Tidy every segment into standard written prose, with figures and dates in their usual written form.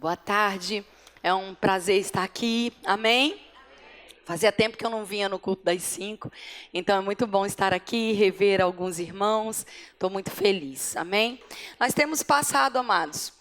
Boa tarde, é um prazer estar aqui, amém? Fazia tempo que eu não vinha no culto das 5, então é muito bom estar aqui, rever alguns irmãos, estou muito feliz, amém? Nós temos passado, amados,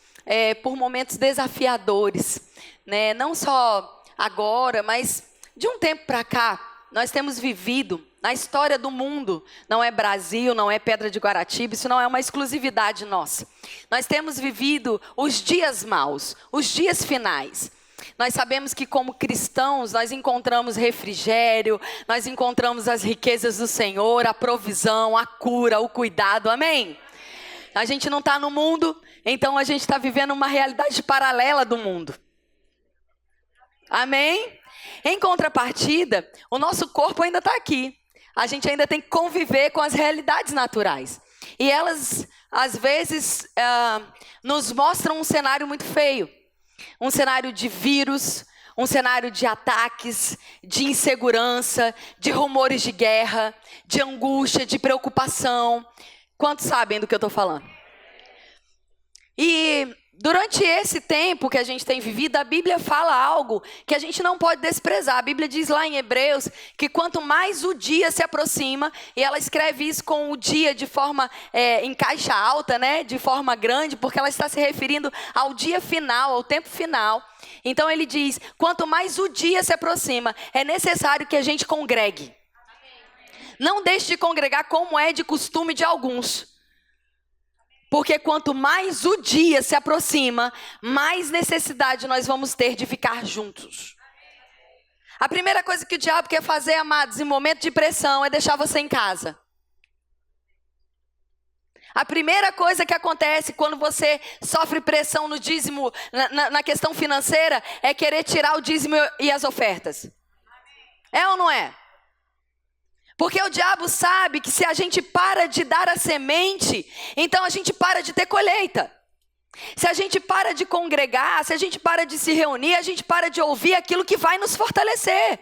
por momentos desafiadores, né? Não só agora, mas de um tempo para cá, nós temos vivido na história do mundo, não é Brasil, não é Pedra de Guaratiba, isso não é uma exclusividade nossa. Nós temos vivido os dias maus, os dias finais. Nós sabemos que como cristãos, nós encontramos refrigério, nós encontramos as riquezas do Senhor, a provisão, a cura, o cuidado, amém? A gente não está no mundo, então a gente está vivendo uma realidade paralela do mundo. Amém? Em contrapartida, o nosso corpo ainda está aqui. A gente ainda tem que conviver com as realidades naturais. E elas, às vezes, nos mostram um cenário muito feio. Um cenário de vírus, um cenário de ataques, de insegurança, de rumores de guerra, de angústia, de preocupação. Quantos sabem do que eu estou falando? E durante esse tempo que a gente tem vivido, a Bíblia fala algo que a gente não pode desprezar. A Bíblia diz lá em Hebreus que quanto mais o dia se aproxima, e ela escreve isso com o dia de forma em caixa alta, né? De forma grande, porque ela está se referindo ao dia final, ao tempo final. Então ele diz, quanto mais o dia se aproxima, é necessário que a gente congregue. Não deixe de congregar como é de costume de alguns. Porque quanto mais o dia se aproxima, mais necessidade nós vamos ter de ficar juntos. A primeira coisa que o diabo quer fazer, amados, em momento de pressão, é deixar você em casa. A primeira coisa que acontece quando você sofre pressão no dízimo, na questão financeira, é querer tirar o dízimo e as ofertas. É ou não é? Porque o diabo sabe que se a gente para de dar a semente, então a gente para de ter colheita. Se a gente para de congregar, se a gente para de se reunir, a gente para de ouvir aquilo que vai nos fortalecer.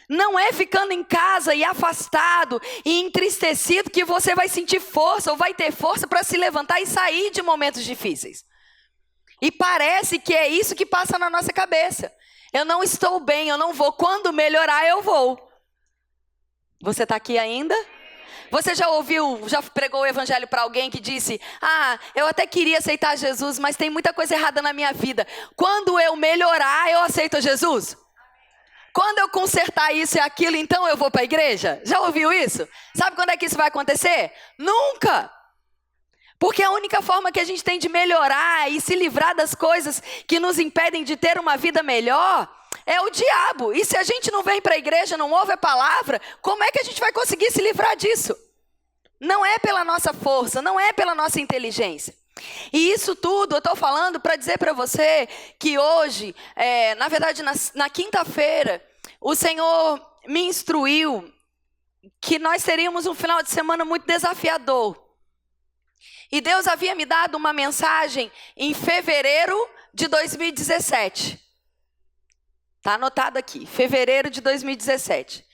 Não é ficando em casa e afastado e entristecido que você vai sentir força ou vai ter força para se levantar e sair de momentos difíceis. E parece que é isso que passa na nossa cabeça. Eu não estou bem, eu não vou. Quando melhorar, eu vou. Você está aqui ainda? Você já ouviu, já pregou o evangelho para alguém que disse, eu até queria aceitar Jesus, mas tem muita coisa errada na minha vida. Quando eu melhorar, eu aceito Jesus? Quando eu consertar isso e aquilo, então eu vou para a igreja? Já ouviu isso? Sabe quando é que isso vai acontecer? Nunca! Porque a única forma que a gente tem de melhorar e se livrar das coisas que nos impedem de ter uma vida melhor é o diabo. E se a gente não vem para a igreja, não ouve a palavra, como é que a gente vai conseguir se livrar disso? Não é pela nossa força, não é pela nossa inteligência. E isso tudo eu estou falando para dizer para você que hoje, na verdade na quinta-feira, o Senhor me instruiu que nós teríamos um final de semana muito desafiador. E Deus havia me dado uma mensagem em fevereiro de 2017. Está anotado aqui, fevereiro de 2017.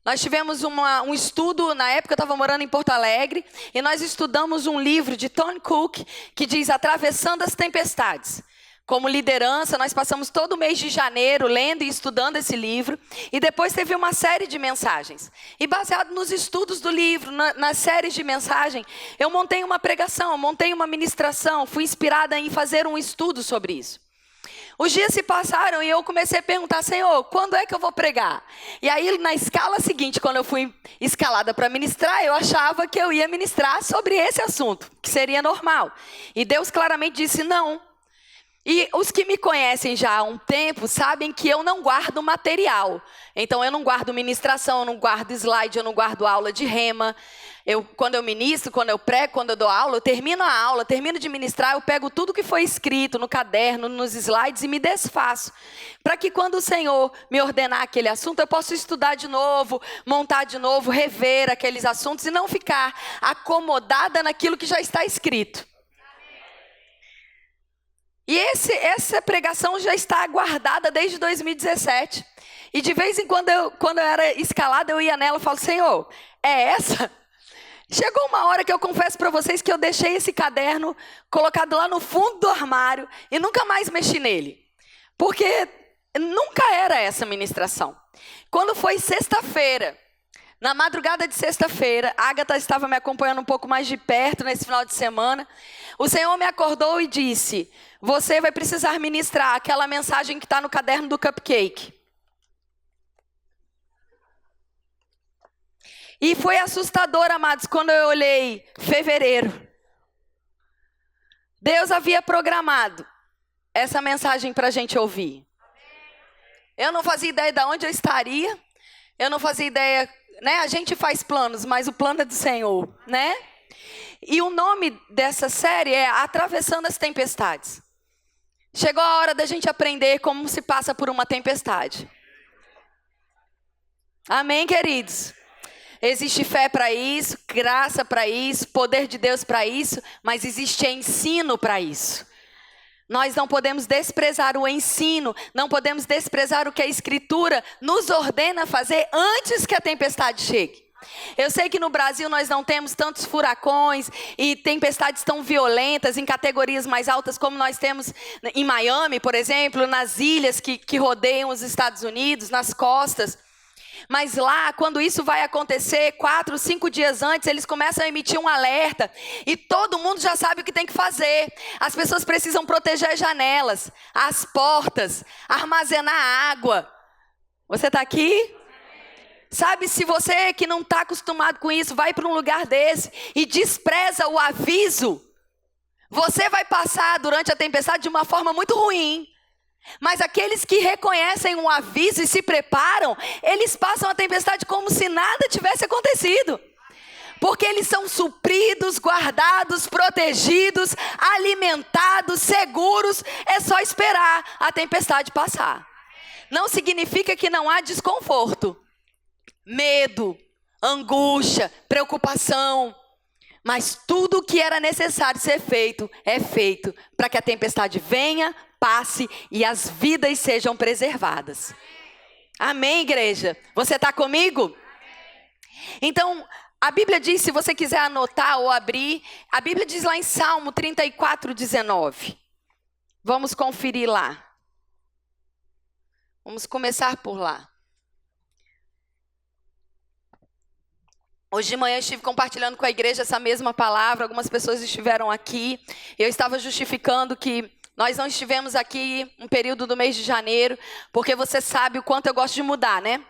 Nós tivemos um estudo, na época eu estava morando em Porto Alegre, e nós estudamos um livro de Tony Cook, que diz Atravessando as Tempestades. Como liderança, nós passamos todo o mês de janeiro lendo e estudando esse livro, e depois teve uma série de mensagens. E baseado nos estudos do livro, nas séries de mensagem, eu montei uma pregação, montei uma ministração, fui inspirada em fazer um estudo sobre isso. Os dias se passaram e eu comecei a perguntar, Senhor, quando é que eu vou pregar? E aí, na escala seguinte, quando eu fui escalada para ministrar, eu achava que eu ia ministrar sobre esse assunto, que seria normal. E Deus claramente disse, não. E os que me conhecem já há um tempo sabem que eu não guardo material. Então, eu não guardo ministração, eu não guardo slide, eu não guardo aula de rema. Quando eu ministro, quando eu prego, quando eu dou aula, eu termino a aula, termino de ministrar, eu pego tudo que foi escrito no caderno, nos slides e me desfaço. Para que quando o Senhor me ordenar aquele assunto, eu possa estudar de novo, montar de novo, rever aqueles assuntos e não ficar acomodada naquilo que já está escrito. E essa pregação já está guardada desde 2017. E de vez em quando, quando eu era escalada, eu ia nela e falava, Senhor, é essa? Chegou uma hora que eu confesso para vocês que eu deixei esse caderno colocado lá no fundo do armário e nunca mais mexi nele. Porque nunca era essa ministração. Quando foi sexta-feira, na madrugada de sexta-feira, a Agatha estava me acompanhando um pouco mais de perto nesse final de semana. O Senhor me acordou e disse: você vai precisar ministrar aquela mensagem que está no caderno do cupcake. E foi assustador, amados, quando eu olhei fevereiro. Deus havia programado essa mensagem para a gente ouvir. Eu não fazia ideia de onde eu estaria. Eu não fazia ideia, né? A gente faz planos, mas o plano é do Senhor, né? E o nome dessa série é Atravessando as Tempestades. Chegou a hora da gente aprender como se passa por uma tempestade. Amém, queridos? Existe fé para isso, graça para isso, poder de Deus para isso, mas existe ensino para isso. Nós não podemos desprezar o ensino, não podemos desprezar o que a Escritura nos ordena fazer antes que a tempestade chegue. Eu sei que no Brasil nós não temos tantos furacões e tempestades tão violentas em categorias mais altas como nós temos em Miami, por exemplo, nas ilhas que rodeiam os Estados Unidos, nas costas. Mas lá, quando isso vai acontecer, 4, 5 dias antes, eles começam a emitir um alerta. E todo mundo já sabe o que tem que fazer. As pessoas precisam proteger as janelas, as portas, armazenar água. Você está aqui? Sabe, se você que não está acostumado com isso, vai para um lugar desse e despreza o aviso, você vai passar durante a tempestade de uma forma muito ruim. Mas aqueles que reconhecem um aviso e se preparam, eles passam a tempestade como se nada tivesse acontecido. Porque eles são supridos, guardados, protegidos, alimentados, seguros. É só esperar a tempestade passar. Não significa que não há desconforto, medo, angústia, preocupação. Mas tudo o que era necessário ser feito, é feito para que a tempestade venha, passe e as vidas sejam preservadas. Amém, igreja? Você está comigo? Então, a Bíblia diz, se você quiser anotar ou abrir, a Bíblia diz lá em Salmo 34, 19. Vamos conferir lá. Vamos começar por lá. Hoje de manhã eu estive compartilhando com a igreja essa mesma palavra, algumas pessoas estiveram aqui. Eu estava justificando que nós não estivemos aqui um período do mês de janeiro, porque você sabe o quanto eu gosto de mudar, né?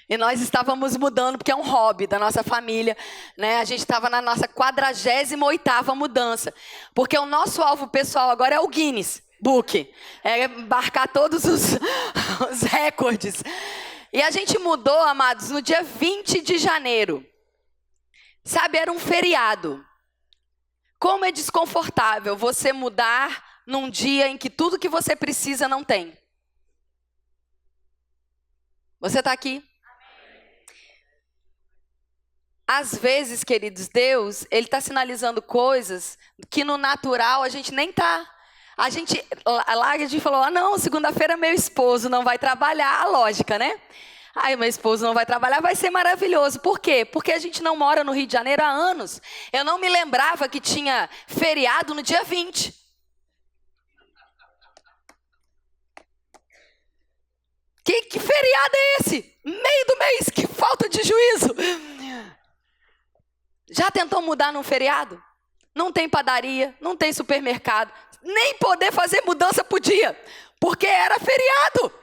E nós estávamos mudando, porque é um hobby da nossa família, né? A gente estava na nossa 48ª mudança, porque o nosso alvo pessoal agora é o Guinness Book, é embarcar todos os recordes. E a gente mudou, amados, no dia 20 de janeiro. Sabe, era um feriado. Como é desconfortável você mudar num dia em que tudo que você precisa não tem. Você está aqui? Às vezes, queridos, Deus, Ele está sinalizando coisas que no natural a gente nem está. Lá a gente falou, não, segunda-feira meu esposo não vai trabalhar, a lógica, né? Ai, meu esposo não vai trabalhar, vai ser maravilhoso. Por quê? Porque a gente não mora no Rio de Janeiro há anos. Eu não me lembrava que tinha feriado no dia 20. Que feriado é esse? Meio do mês, que falta de juízo. Já tentou mudar num feriado? Não tem padaria, não tem supermercado. Nem poder fazer mudança podia, porque era feriado.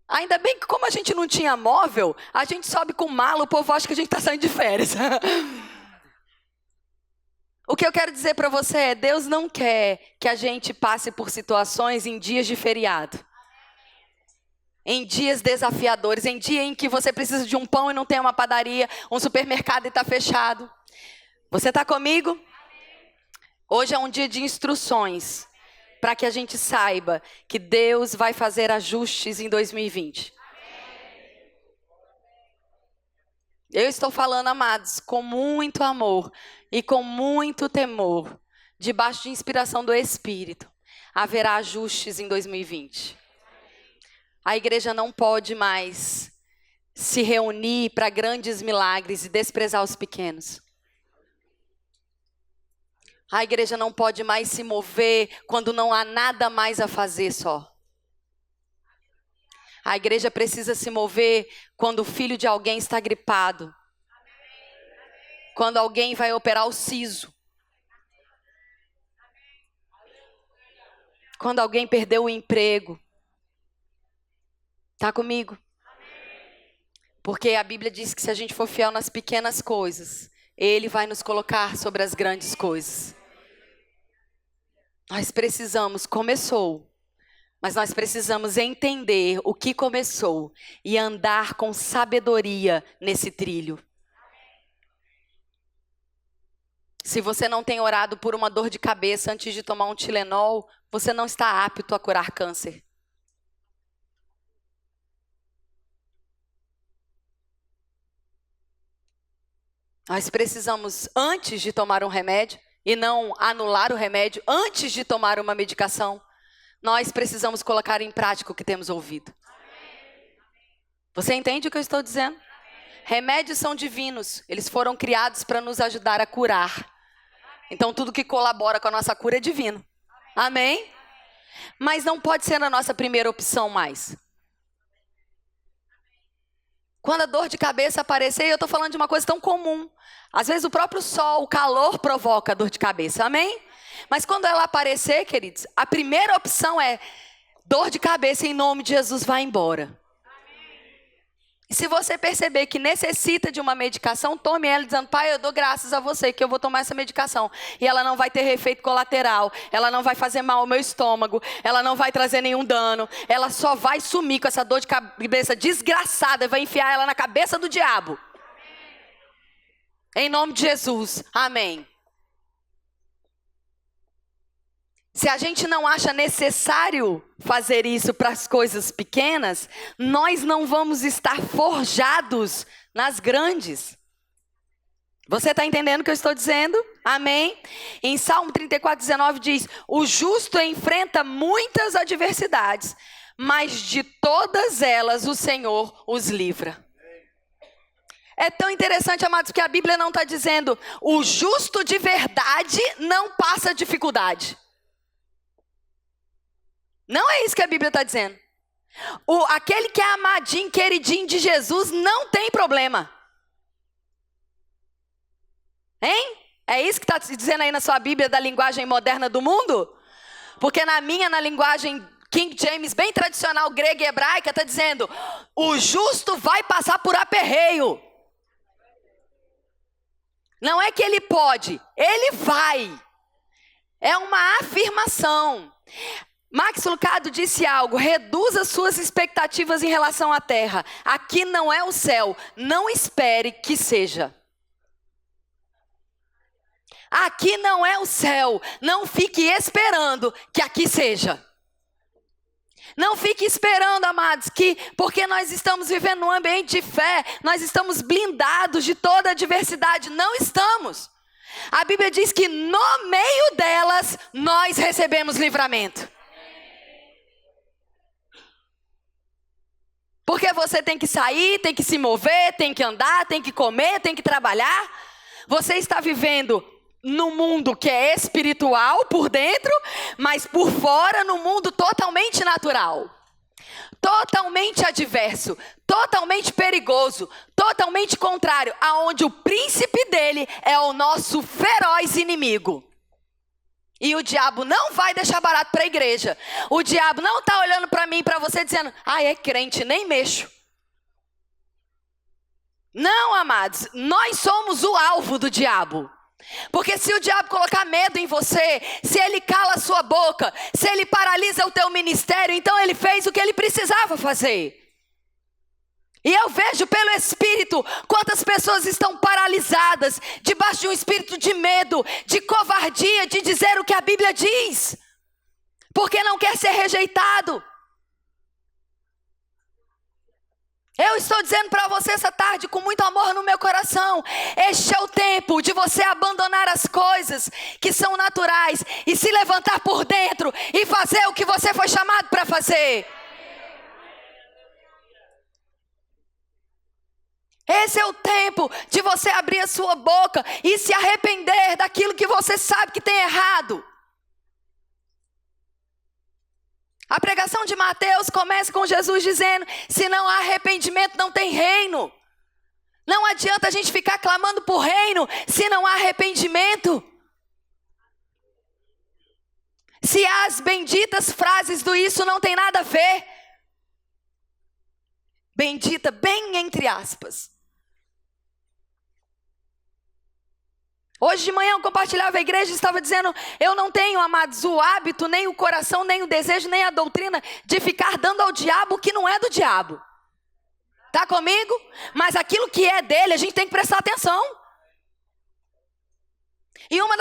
Ainda bem que como a gente não tinha móvel, a gente sobe com mala, o povo acha que a gente está saindo de férias. O que eu quero dizer para você é, Deus não quer que a gente passe por situações em dias de feriado. Em dias desafiadores, em dia em que você precisa de um pão e não tem uma padaria, um supermercado e está fechado. Você está comigo? Hoje é um dia de instruções para que a gente saiba que Deus vai fazer ajustes em 2020. Eu estou falando, amados, com muito amor e com muito temor, debaixo de inspiração do Espírito. Haverá ajustes em 2020. A igreja não pode mais se reunir para grandes milagres e desprezar os pequenos. A igreja não pode mais se mover quando não há nada mais a fazer só. A igreja precisa se mover quando o filho de alguém está gripado. Quando alguém vai operar o siso. Quando alguém perdeu o emprego. Está comigo? Porque a Bíblia diz que se a gente for fiel nas pequenas coisas, Ele vai nos colocar sobre as grandes coisas. Nós precisamos, começou, mas nós precisamos entender o que começou e andar com sabedoria nesse trilho. Se você não tem orado por uma dor de cabeça antes de tomar um Tilenol, você não está apto a curar câncer. Nós precisamos, antes de tomar um remédio, e não anular o remédio, antes de tomar uma medicação, nós precisamos colocar em prática o que temos ouvido. Você entende o que eu estou dizendo? Remédios são divinos, eles foram criados para nos ajudar a curar. Então tudo que colabora com a nossa cura é divino. Amém? Mas não pode ser a nossa primeira opção mais. Quando a dor de cabeça aparecer, eu estou falando de uma coisa tão comum. Às vezes o próprio sol, o calor provoca dor de cabeça, amém? Mas quando ela aparecer, queridos, a primeira opção é dor de cabeça em nome de Jesus, vai embora. E se você perceber que necessita de uma medicação, tome ela dizendo, Pai, eu dou graças a você que eu vou tomar essa medicação. E ela não vai ter efeito colateral, ela não vai fazer mal ao meu estômago, ela não vai trazer nenhum dano, ela só vai sumir com essa dor de cabeça desgraçada e vai enfiar ela na cabeça do diabo. Em nome de Jesus, amém. Se a gente não acha necessário fazer isso para as coisas pequenas, nós não vamos estar forjados nas grandes. Você está entendendo o que eu estou dizendo? Amém? Em Salmo 34:19 diz, o justo enfrenta muitas adversidades, mas de todas elas o Senhor os livra. É tão interessante, amados, que a Bíblia não está dizendo, o justo de verdade não passa dificuldade. Não é isso que a Bíblia está dizendo. Aquele que é amadinho, queridinho de Jesus, não tem problema. Hein? É isso que está dizendo aí na sua Bíblia da linguagem moderna do mundo? Porque na linguagem King James, bem tradicional, grega e hebraica, está dizendo, o justo vai passar por aperreio. Não é que ele pode, ele vai. É uma afirmação. Max Lucado disse algo, reduza suas expectativas em relação à terra. Aqui não é o céu, não espere que seja. Aqui não é o céu, não fique esperando que aqui seja. Não fique esperando, amados, porque nós estamos vivendo num ambiente de fé, nós estamos blindados de toda a adversidade. Não estamos. A Bíblia diz que no meio delas, nós recebemos livramento. Porque você tem que sair, tem que se mover, tem que andar, tem que comer, tem que trabalhar. Você está vivendo num mundo que é espiritual por dentro, mas por fora num mundo totalmente natural. Totalmente adverso, totalmente perigoso, totalmente contrário, aonde o príncipe dele é o nosso feroz inimigo. E o diabo não vai deixar barato para a igreja. O diabo não está olhando para mim e para você dizendo, é crente, nem mexo. Não, amados, nós somos o alvo do diabo. Porque se o diabo colocar medo em você, se ele cala a sua boca, se ele paralisa o teu ministério, então ele fez o que ele precisava fazer. E eu vejo pelo Espírito quantas pessoas estão paralisadas, debaixo de um espírito de medo, de covardia, de dizer o que a Bíblia diz, porque não quer ser rejeitado. Eu estou dizendo para você essa tarde, com muito amor no meu coração, este é o tempo de você abandonar as coisas que são naturais e se levantar por dentro e fazer o que você foi chamado para fazer. Esse é o tempo de você abrir a sua boca e se arrepender daquilo que você sabe que tem errado. A pregação de Mateus começa com Jesus dizendo: se não há arrependimento, não tem reino. Não adianta a gente ficar clamando por reino se não há arrependimento. Se as benditas frases do isso não tem nada a ver. Bendita, bem entre aspas. Hoje de manhã eu compartilhava a igreja e estava dizendo: eu não tenho, amados, o hábito, nem o coração, nem o desejo, nem a doutrina de ficar dando ao diabo o que não é do diabo. Tá comigo? Mas aquilo que é dele, a gente tem que prestar atenção. E uma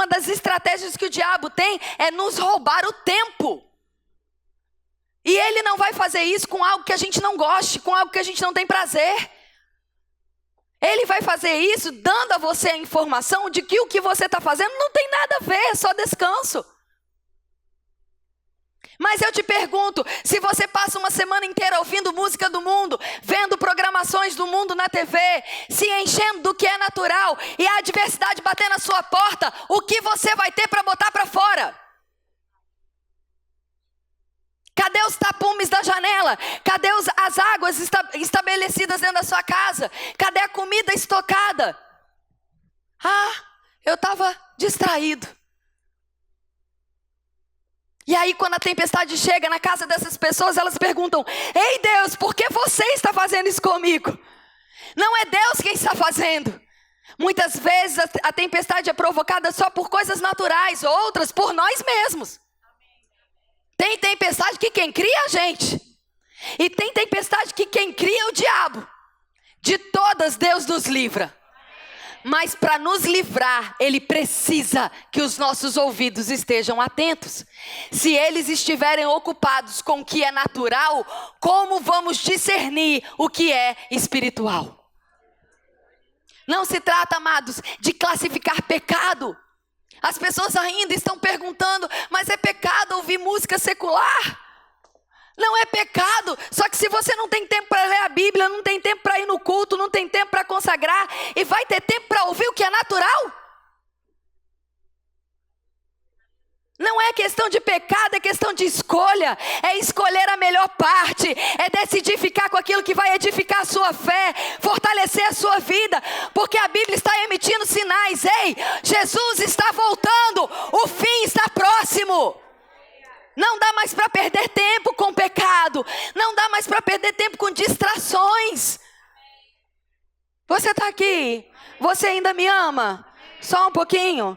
das estratégias que o diabo tem é nos roubar o tempo. E ele não vai fazer isso com algo que a gente não goste, com algo que a gente não tem prazer. Ele vai fazer isso dando a você a informação de que o que você está fazendo não tem nada a ver, é só descanso. Mas eu te pergunto, se você passa uma semana inteira ouvindo música do mundo, vendo programações do mundo na TV, se enchendo do que é natural, e a adversidade bater na sua porta, o que você vai ter para botar para fora? Cadê os tapumes da janela? Cadê as águas estabelecidas dentro da sua casa? Cadê a comida estocada? Ah, eu estava distraído. E aí quando a tempestade chega na casa dessas pessoas, elas perguntam: ei Deus, por que você está fazendo isso comigo? Não é Deus quem está fazendo. Muitas vezes a tempestade é provocada só por coisas naturais, outras por nós mesmos. Tem tempestade que quem cria é a gente. E tem tempestade que quem cria é o diabo. De todas Deus nos livra. Mas para nos livrar, Ele precisa que os nossos ouvidos estejam atentos. Se eles estiverem ocupados com o que é natural, como vamos discernir o que é espiritual? Não se trata, amados, de classificar pecado. As pessoas ainda estão perguntando: mas é pecado ouvir música secular? Não é pecado, só que se você não tem tempo para ler a Bíblia, não tem tempo para ir no culto, não tem tempo para consagrar, e vai ter tempo para ouvir o que é natural? Não é questão de pecado, é questão de escolha. É escolher a melhor parte. É decidir ficar com aquilo que vai edificar a sua fé, fortalecer a sua vida. Porque a Bíblia está emitindo sinais. Ei, Jesus está voltando. O fim está próximo. Não dá mais para perder tempo com pecado. Não dá mais para perder tempo com distrações. Você está aqui? Você ainda me ama? Só um pouquinho?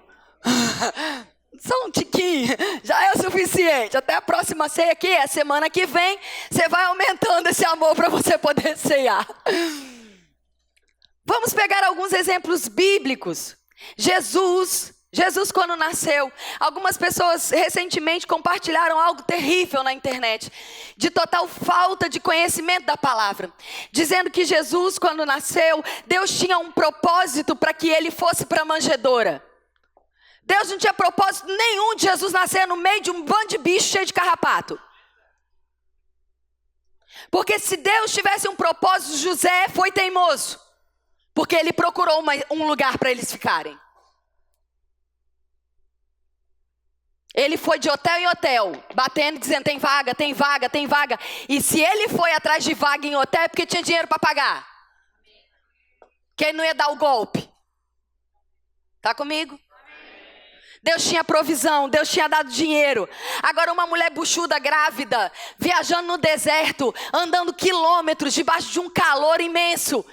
Só um tiquinho, já é o suficiente. Até a próxima ceia aqui, a semana que vem, você vai aumentando esse amor para você poder ceiar. Vamos pegar alguns exemplos bíblicos. Jesus quando nasceu, algumas pessoas recentemente compartilharam algo terrível na internet, de total falta de conhecimento da palavra, dizendo que Jesus quando nasceu, Deus tinha um propósito para que ele fosse para a manjedoura. Deus não tinha propósito nenhum de Jesus nascer no meio de um bando de bicho cheio de carrapato. Porque se Deus tivesse um propósito, José foi teimoso. Porque ele procurou um lugar para eles ficarem. Ele foi de hotel em hotel, batendo, dizendo: tem vaga, tem vaga, tem vaga. E se ele foi atrás de vaga em hotel, é porque tinha dinheiro para pagar. Que ele não ia dar o golpe. Tá comigo? Deus tinha provisão, Deus tinha dado dinheiro. Agora uma mulher buchuda, grávida, viajando no deserto, andando quilômetros debaixo de um calor imenso.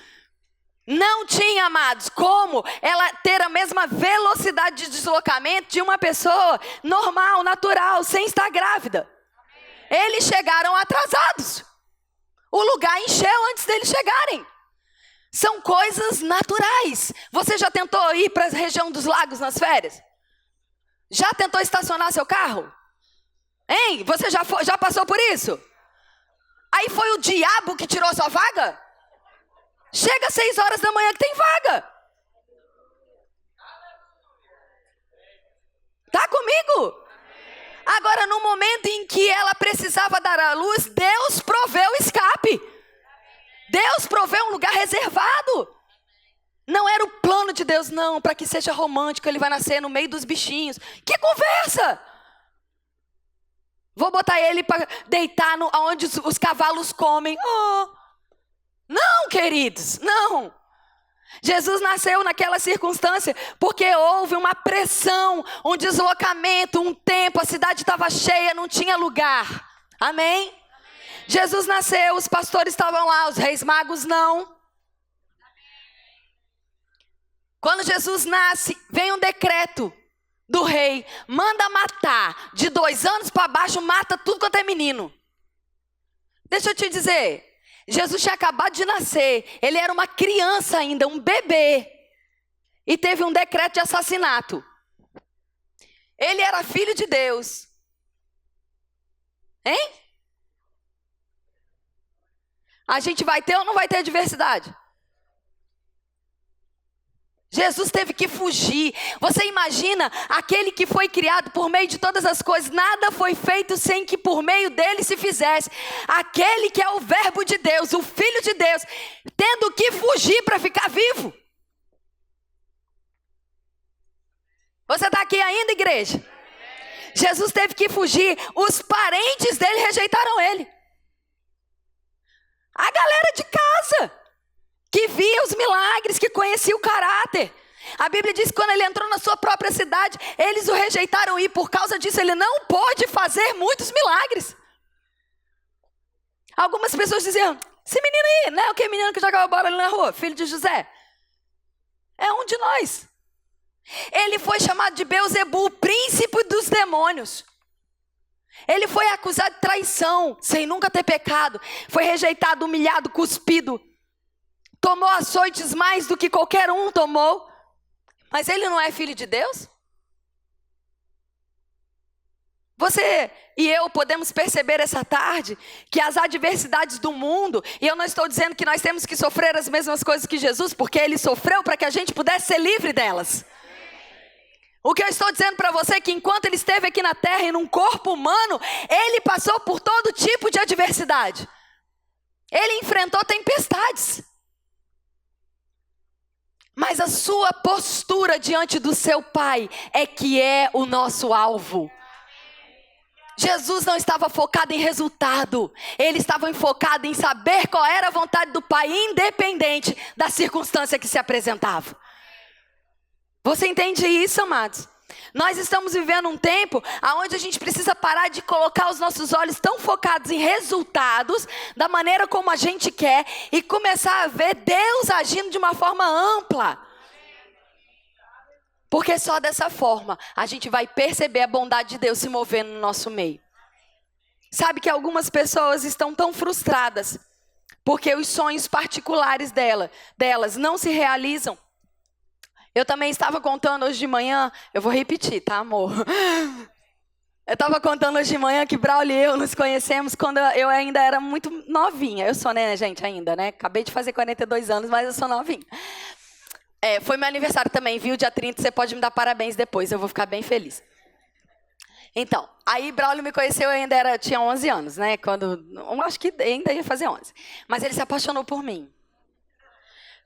Não tinha, amados, como ela ter a mesma velocidade de deslocamento de uma pessoa normal, natural, sem estar grávida. Eles chegaram atrasados. O lugar encheu antes deles chegarem. São coisas naturais. Você já tentou ir para a região dos lagos nas férias? Já tentou estacionar seu carro? Hein? Você já passou por isso? Aí foi o diabo que tirou sua vaga? Chega às 6 horas da manhã que tem vaga. Tá comigo? Agora, no momento em que ela precisava dar à luz, Deus proveu escape. Deus proveu um lugar reservado. Não era o plano de Deus, não, para que seja romântico, ele vai nascer no meio dos bichinhos. Que conversa! Vou botar ele para deitar onde os cavalos comem. Oh. Não, queridos, não. Jesus nasceu naquela circunstância porque houve uma pressão, um deslocamento, um tempo, a cidade estava cheia, não tinha lugar. Amém? Jesus nasceu, os pastores estavam lá, os reis magos não. Quando Jesus nasce, vem um decreto do rei, manda matar, de 2 anos para baixo, mata tudo quanto é menino. Deixa eu te dizer, Jesus tinha acabado de nascer, ele era uma criança ainda, um bebê, e teve um decreto de assassinato. Ele era filho de Deus. Hein? A gente vai ter ou não vai ter diversidade? Jesus teve que fugir. Você imagina aquele que foi criado por meio de todas as coisas, nada foi feito sem que por meio dele se fizesse. Aquele que é o verbo de Deus, o filho de Deus, tendo que fugir para ficar vivo. Você está aqui ainda, igreja? Jesus teve que fugir, os parentes dele rejeitaram ele. A galera de casa, que via os milagres, que conhecia o caráter. A Bíblia diz que quando ele entrou na sua própria cidade, eles o rejeitaram e por causa disso ele não pôde fazer muitos milagres. Algumas pessoas diziam, esse menino aí, não é o que menino que jogava bola ali na rua, filho de José? É um de nós. Ele foi chamado de Beelzebu, príncipe dos demônios. Ele foi acusado de traição, sem nunca ter pecado. Foi rejeitado, humilhado, cuspido. Tomou açoites mais do que qualquer um tomou. Mas ele não é filho de Deus? Você e eu podemos perceber essa tarde que as adversidades do mundo, e eu não estou dizendo que nós temos que sofrer as mesmas coisas que Jesus, porque ele sofreu para que a gente pudesse ser livre delas. O que eu estou dizendo para você é que enquanto ele esteve aqui na terra e num corpo humano, ele passou por todo tipo de adversidade. Ele enfrentou tempestades. Mas a sua postura diante do seu Pai é que é o nosso alvo. Jesus não estava focado em resultado. Ele estava focado em saber qual era a vontade do Pai, independente da circunstância que se apresentava. Você entende isso, amados? Nós estamos vivendo um tempo onde a gente precisa parar de colocar os nossos olhos tão focados em resultados, da maneira como a gente quer, e começar a ver Deus agindo de uma forma ampla. Porque só dessa forma a gente vai perceber a bondade de Deus se movendo no nosso meio. Sabe que algumas pessoas estão tão frustradas porque os sonhos particulares delas não se realizam. Eu também estava contando hoje de manhã, eu vou repetir, tá, amor? Eu estava contando hoje de manhã que Braulio e eu nos conhecemos quando eu ainda era muito novinha. Eu sou, né, gente, ainda, né? Acabei de fazer 42 anos, mas eu sou novinha. Foi meu aniversário também, viu? Dia 30, você pode me dar parabéns depois, eu vou ficar bem feliz. Então, aí Braulio me conheceu, eu tinha 11 anos, né? Eu acho que ainda ia fazer 11. Mas ele se apaixonou por mim.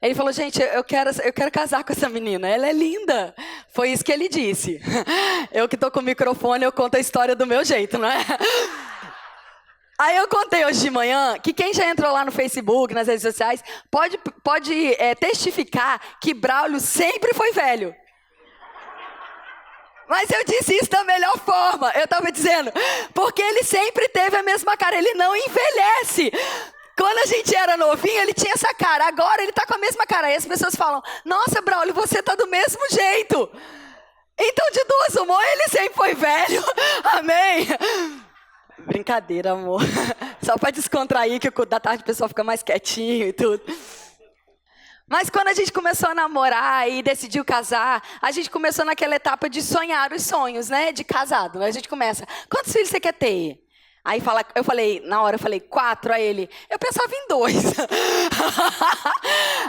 Ele falou, gente, eu quero casar com essa menina, ela é linda. Foi isso que ele disse. Eu que estou com o microfone, eu conto a história do meu jeito, não é? Aí eu contei hoje de manhã que quem já entrou lá no Facebook, nas redes sociais, pode testificar que Braulio sempre foi velho. Mas eu disse isso da melhor forma. Eu estava dizendo, porque ele sempre teve a mesma cara, ele não envelhece. Quando a gente era novinho, ele tinha essa cara. Agora ele está com a mesma cara. Aí as pessoas falam, nossa, Braulio, você está do mesmo jeito. Então, de duas uma, ele sempre foi velho. Amém? Brincadeira, amor. Só para descontrair, que da tarde o pessoal fica mais quietinho e tudo. Mas quando a gente começou a namorar e decidiu casar, a gente começou naquela etapa de sonhar os sonhos, né? De casado. A gente começa, quantos filhos você quer ter? Aí eu falei, 4, aí ele, eu pensava em 2.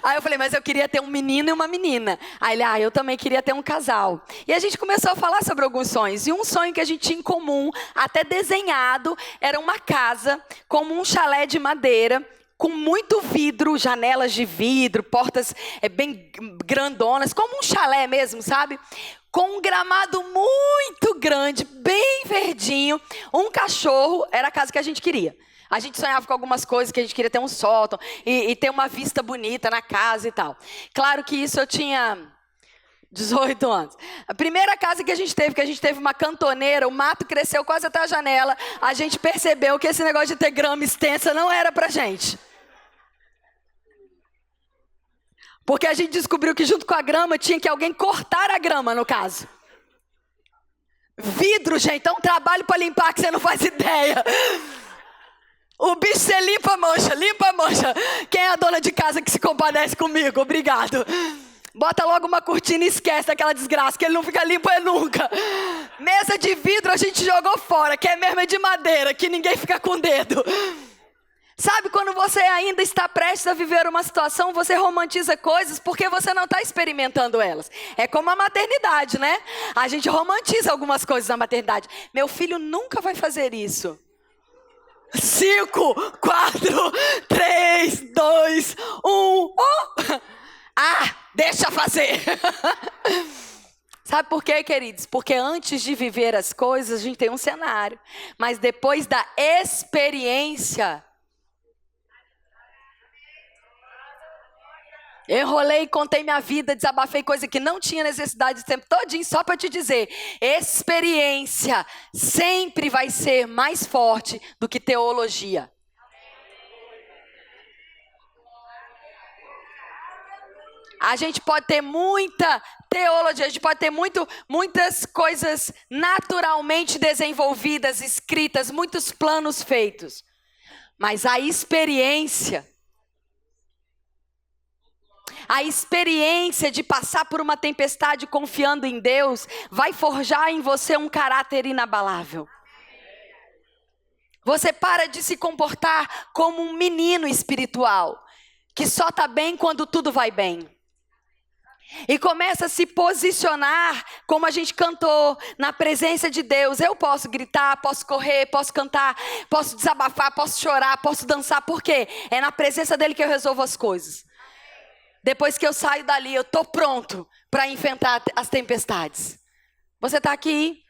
Aí eu falei, mas eu queria ter um menino e uma menina. Aí ele, eu também queria ter um casal. E a gente começou a falar sobre alguns sonhos. E um sonho que a gente tinha em comum, até desenhado, era uma casa, como um chalé de madeira, com muito vidro, janelas de vidro, portas bem grandonas, como um chalé mesmo, sabe? Com um gramado muito grande, bem verdinho, um cachorro, era a casa que a gente queria. A gente sonhava com algumas coisas, que a gente queria ter um sótão e ter uma vista bonita na casa e tal. Claro que isso eu tinha 18 anos. A primeira casa que a gente teve uma cantoneira, o mato cresceu quase até a janela, a gente percebeu que esse negócio de ter grama extensa não era pra gente. Porque a gente descobriu que junto com a grama tinha que alguém cortar a grama, no caso. Vidro, gente, é um trabalho para limpar que você não faz ideia. O bicho, você limpa a mancha. Quem é a dona de casa que se compadece comigo? Obrigado. Bota logo uma cortina e esquece daquela desgraça, que ele não fica limpo nunca. Mesa de vidro a gente jogou fora, que é mesmo de madeira, que ninguém fica com o dedo. Sabe, quando você ainda está prestes a viver uma situação, você romantiza coisas porque você não está experimentando elas. É como a maternidade, né? A gente romantiza algumas coisas na maternidade. Meu filho nunca vai fazer isso. 5, 4, 3, 2, 1. Oh! Deixa fazer. Sabe por quê, queridos? Porque antes de viver as coisas, a gente tem um cenário. Mas depois da experiência... Enrolei, contei minha vida, desabafei coisa que não tinha necessidade o tempo todinho, só para te dizer, experiência sempre vai ser mais forte do que teologia. A gente pode ter muita teologia, a gente pode ter muitas coisas naturalmente desenvolvidas, escritas, muitos planos feitos. Mas a experiência de passar por uma tempestade confiando em Deus, vai forjar em você um caráter inabalável. Você para de se comportar como um menino espiritual, que só está bem quando tudo vai bem. E começa a se posicionar, como a gente cantou, na presença de Deus. Eu posso gritar, posso correr, posso cantar, posso desabafar, posso chorar, posso dançar. Por quê? É na presença dele que eu resolvo as coisas. Depois que eu saio dali, eu estou pronto para enfrentar as tempestades. Você está aqui?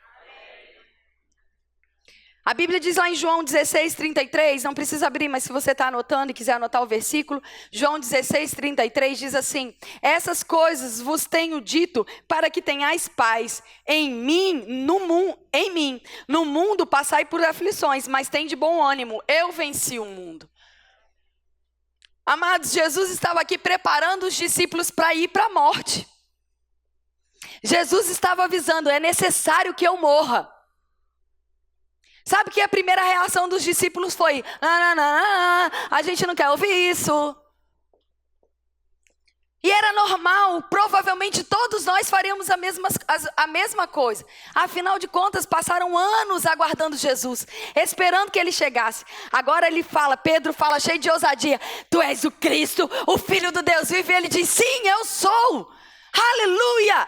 A Bíblia diz lá em João 16:33, não precisa abrir, mas se você está anotando e quiser anotar o versículo, João 16:33 diz assim: essas coisas vos tenho dito para que tenhais paz em mim, no mundo passai por aflições, mas tem de bom ânimo, eu venci o mundo. Amados, Jesus estava aqui preparando os discípulos para ir para a morte. Jesus estava avisando, é necessário que eu morra. Sabe que a primeira reação dos discípulos foi, a gente não quer ouvir isso. E era normal, provavelmente todos nós faríamos a mesma coisa. Afinal de contas, passaram anos aguardando Jesus, esperando que ele chegasse. Agora Pedro fala cheio de ousadia, tu és o Cristo, o Filho do Deus vivo. E ele diz, sim, eu sou, aleluia.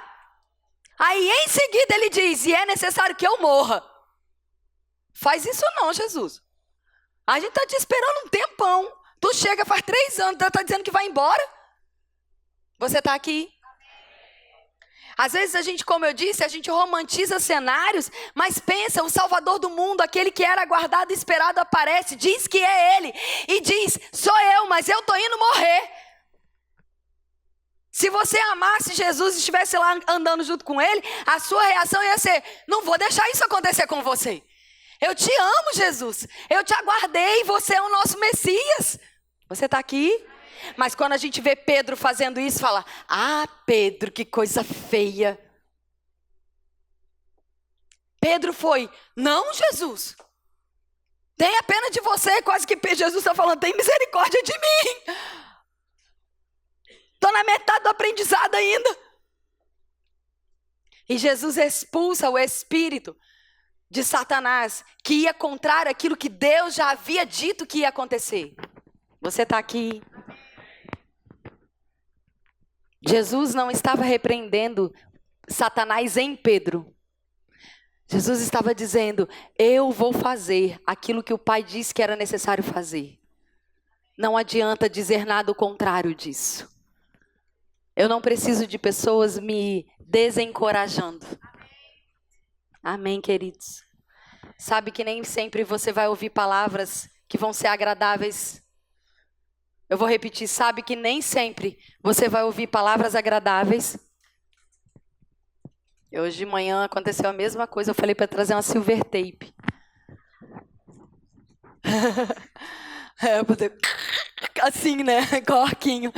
Aí em seguida ele diz, e é necessário que eu morra. Faz isso não, Jesus. A gente está te esperando um tempão. Tu chega faz 3 anos, está dizendo que vai embora. Você está aqui? Às vezes a gente, como eu disse, a gente romantiza cenários, mas pensa, o Salvador do mundo, aquele que era aguardado e esperado aparece, diz que é Ele, e diz, sou eu, mas eu estou indo morrer. Se você amasse Jesus e estivesse lá andando junto com Ele, a sua reação ia ser, não vou deixar isso acontecer com você. Eu te amo, Jesus, eu te aguardei, você é o nosso Messias. Você está aqui? Mas quando a gente vê Pedro fazendo isso, fala, Pedro, que coisa feia. Pedro foi, não, Jesus, tenha pena de você, quase que Jesus está falando, tem misericórdia de mim. Estou na metade do aprendizado ainda. E Jesus expulsa o espírito de Satanás, que ia contrário aquilo que Deus já havia dito que ia acontecer. Você está aqui? Jesus não estava repreendendo Satanás em Pedro. Jesus estava dizendo, eu vou fazer aquilo que o Pai disse que era necessário fazer. não adianta dizer nada o contrário disso. Eu não preciso de pessoas me desencorajando. Amém, queridos? Sabe que nem sempre você vai ouvir palavras que vão ser agradáveis. Eu vou repetir, sabe que nem sempre você vai ouvir palavras agradáveis. Hoje de manhã aconteceu a mesma coisa, eu falei para trazer uma silver tape. Assim, né? Corquinho.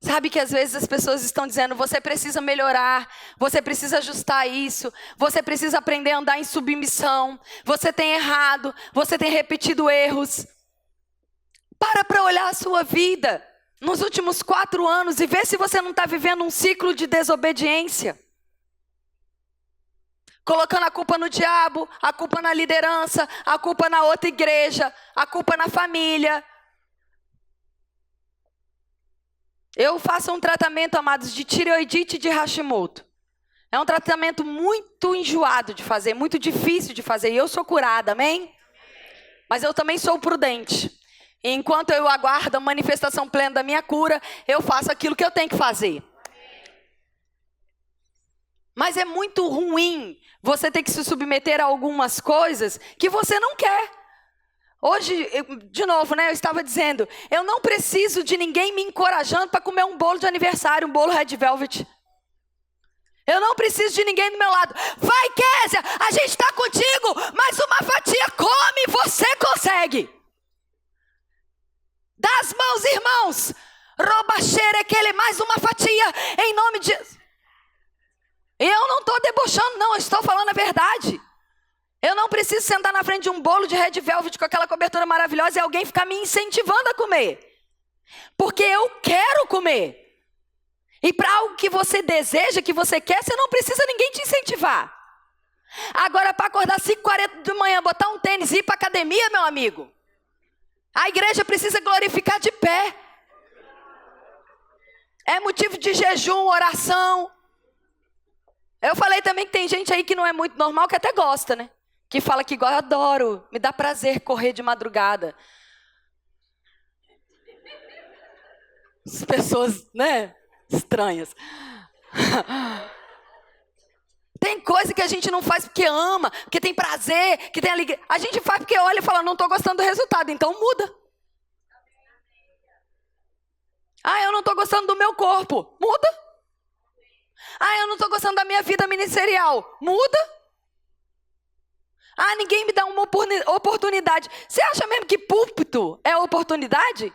Sabe que às vezes as pessoas estão dizendo, você precisa melhorar, você precisa ajustar isso, você precisa aprender a andar em submissão, você tem errado, você tem repetido erros. Para olhar a sua vida nos últimos 4 anos e ver se você não está vivendo um ciclo de desobediência. Colocando a culpa no diabo, a culpa na liderança, a culpa na outra igreja, a culpa na família. Eu faço um tratamento, amados, de tireoidite de Hashimoto. É um tratamento muito enjoado de fazer, muito difícil de fazer. E eu sou curada, amém? Mas eu também sou prudente. E enquanto eu aguardo a manifestação plena da minha cura, eu faço aquilo que eu tenho que fazer. Mas é muito ruim você ter que se submeter a algumas coisas que você não quer. Hoje, de novo, né, eu estava dizendo, eu não preciso de ninguém me encorajando para comer um bolo de aniversário, um bolo Red Velvet. Eu não preciso de ninguém do meu lado. Vai, Kézia, a gente está contigo, mas uma fatia come, você consegue. Dá as mãos, irmãos. Rouba xerequele, mais uma fatia, em nome de Jesus. E eu não estou debochando, não, eu estou falando a verdade. Eu não preciso sentar na frente de um bolo de Red Velvet com aquela cobertura maravilhosa e alguém ficar me incentivando a comer. Porque eu quero comer. E para algo que você deseja, que você quer, você não precisa ninguém te incentivar. Agora, para acordar 5h40 da manhã, botar um tênis e ir para a academia, meu amigo, a igreja precisa glorificar de pé. É motivo de jejum, oração. Eu falei também que tem gente aí que não é muito normal, que até gosta, né? Que fala que igual, eu adoro, me dá prazer correr de madrugada. As pessoas, né? Estranhas. Tem coisa que a gente não faz porque ama, porque tem prazer, que tem alegria. A gente faz porque olha e fala, não estou gostando do resultado, então muda. Ah, eu não estou gostando do meu corpo, muda. Ah, eu não estou gostando da minha vida ministerial, muda. Ah, ninguém me dá uma oportunidade. Você acha mesmo que púlpito é oportunidade?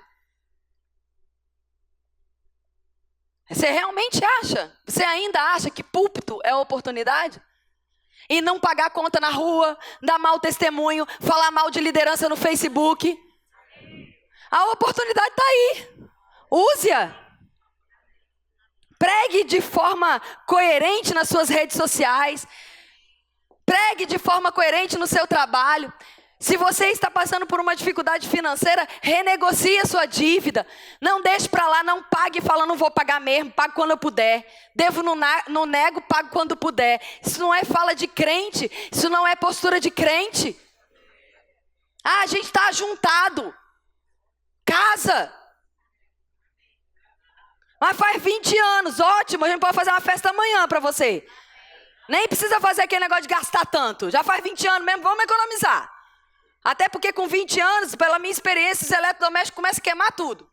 Você realmente acha? Você ainda acha que púlpito é oportunidade? E não pagar conta na rua, dar mau testemunho, falar mal de liderança no Facebook? A oportunidade está aí. Use-a. Pregue de forma coerente nas suas redes sociais. Pregue de forma coerente no seu trabalho. Se você está passando por uma dificuldade financeira, renegocie a sua dívida. Não deixe para lá, não pague falando, não vou pagar mesmo, pago quando eu puder. Devo, não nego, pago quando puder. Isso não é fala de crente, isso não é postura de crente. Ah, a gente está ajuntado. Casa. Mas faz 20 anos, ótimo, a gente pode fazer uma festa amanhã para você. Nem precisa fazer aquele negócio de gastar tanto. Já faz 20 anos mesmo, vamos economizar. Até porque com 20 anos, pela minha experiência, os eletrodomésticos começam a queimar tudo.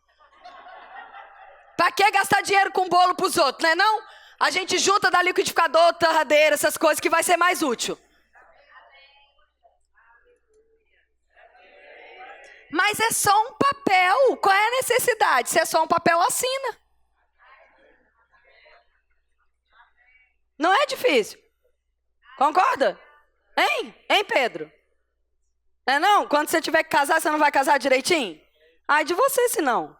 Para que gastar dinheiro com bolo para os outros, né não? A gente junta da liquidificador, torradeira, essas coisas que vai ser mais útil. Mas é só um papel. Qual é a necessidade? Se é só um papel, assina. Não é difícil. Concorda? Hein? Hein, Pedro? Não é não? Quando você tiver que casar, você não vai casar direitinho? Ai de você, se não.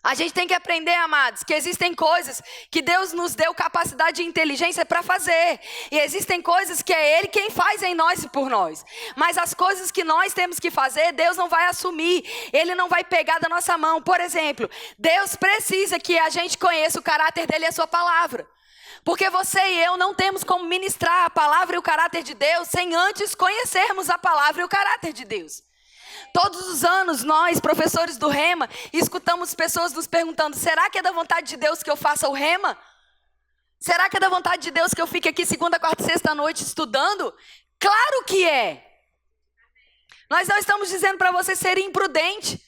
A gente tem que aprender, amados, que existem coisas que Deus nos deu capacidade e inteligência para fazer. E existem coisas que é Ele quem faz em nós e por nós. Mas as coisas que nós temos que fazer, Deus não vai assumir. Ele não vai pegar da nossa mão. Por exemplo, Deus precisa que a gente conheça o caráter dEle e a sua palavra. Porque você e eu não temos como ministrar a palavra e o caráter de Deus sem antes conhecermos a palavra e o caráter de Deus. Todos os anos, nós, professores do Rema, escutamos pessoas nos perguntando: será que é da vontade de Deus que eu faça o Rema? Será que é da vontade de Deus que eu fique aqui segunda, quarta e sexta noite estudando? Claro que é. Nós não estamos dizendo para você ser imprudente.